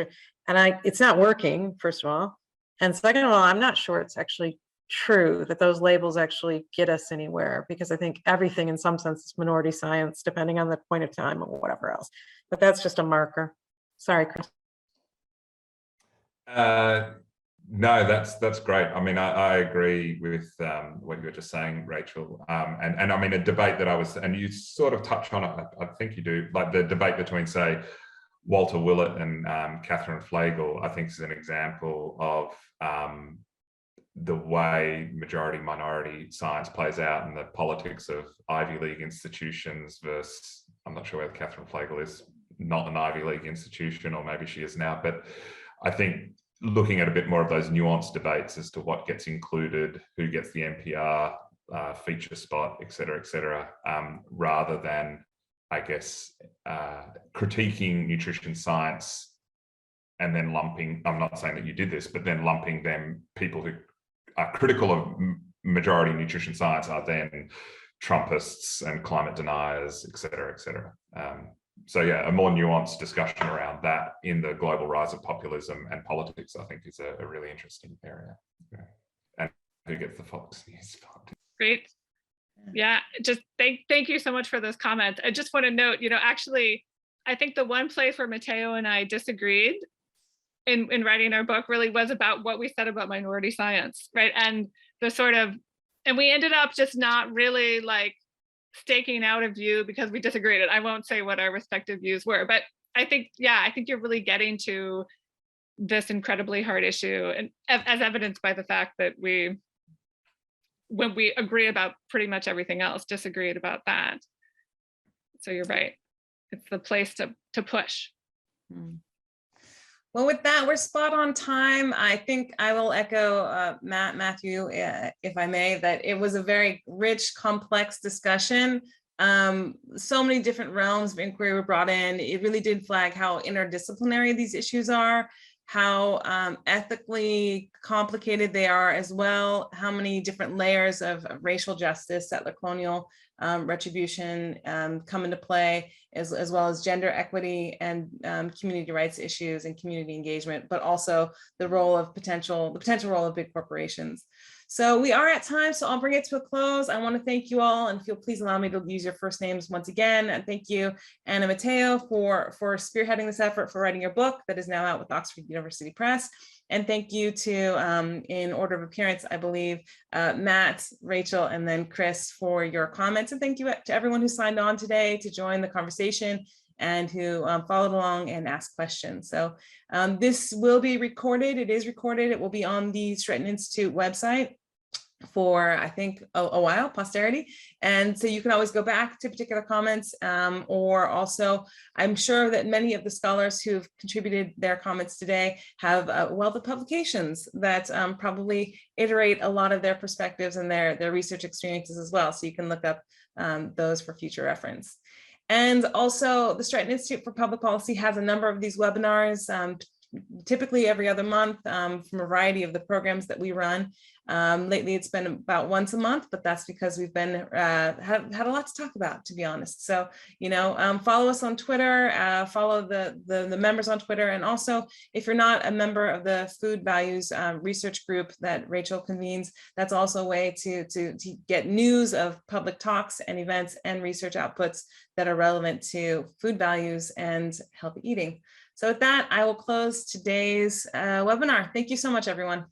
it's not working, first of all. And second of all, I'm not sure it's actually true that those labels actually get us anywhere, because I think everything in some sense is minority science, depending on the point of time or whatever else. But that's just a marker. Sorry, Chris. No, that's great. I mean, I agree with what you were just saying, Rachel. And I mean, a debate that and you sort of touch on it, I think you do, like the debate between, say, Walter Willett and Catherine Flegel, I think is an example of the way majority-minority science plays out in the politics of Ivy League institutions versus, I'm not sure whether Catherine Flegel is not an Ivy League institution, or maybe she is now, but I think looking at a bit more of those nuanced debates as to what gets included, who gets the NPR feature spot, et cetera, rather than, I guess, critiquing nutrition science and then lumping, I'm not saying that you did this, but then lumping them, people who are critical of majority nutrition science are then Trumpists and climate deniers, et cetera. So yeah, a more nuanced discussion around that in the global rise of populism and politics, I think, is a really interesting area. Yeah. And who gets the Fox News spot? Great. Yeah, just thank you so much for those comments. I just want to note, you know, actually, I think the one place where Matteo and I disagreed in writing our book really was about what we said about minority science, right? And the sort of, and we ended up just not really like staking out a view because we disagreed. I won't say what our respective views were, but I think, yeah, I think you're really getting to this incredibly hard issue, and as evidenced by the fact that when we agree about pretty much everything else, disagreed about that. So you're right. It's the place to push. Well, with that, we're spot on time. I think I will echo Matthew, if I may, that it was a very rich, complex discussion. So many different realms of inquiry were brought in. It really did flag how interdisciplinary these issues are, how ethically complicated they are as well, how many different layers of racial justice, settler colonial retribution come into play, as well as gender equity and community rights issues and community engagement, but also the potential role of big corporations. So we are at time, so I'll bring it to a close. I want to thank you all, and if you'll please allow me to use your first names once again. And thank you, Anna Matteo, for spearheading this effort, for writing your book that is now out with Oxford University Press. And thank you to, in order of appearance, I believe, Matt, Rachel, and then Chris for your comments. And thank you to everyone who signed on today to join the conversation and who followed along and asked questions. So this will be recorded. It is recorded. It will be on the Stretton Institute website for, I think, a while, posterity. And so you can always go back to particular comments, or also, I'm sure that many of the scholars who've contributed their comments today have a wealth of publications that probably iterate a lot of their perspectives and their research experiences as well. So you can look up those for future reference. And also, the Stretton Institute for Public Policy has a number of these webinars, typically every other month, from a variety of the programs that we run. Lately, it's been about once a month, but that's because we've been had a lot to talk about, to be honest. So, you know, follow us on Twitter, follow the members on Twitter, and also, if you're not a member of the Food Values research group that Rachel convenes, that's also a way to get news of public talks and events and research outputs that are relevant to food values and healthy eating. So with that, I will close today's webinar. Thank you so much, everyone.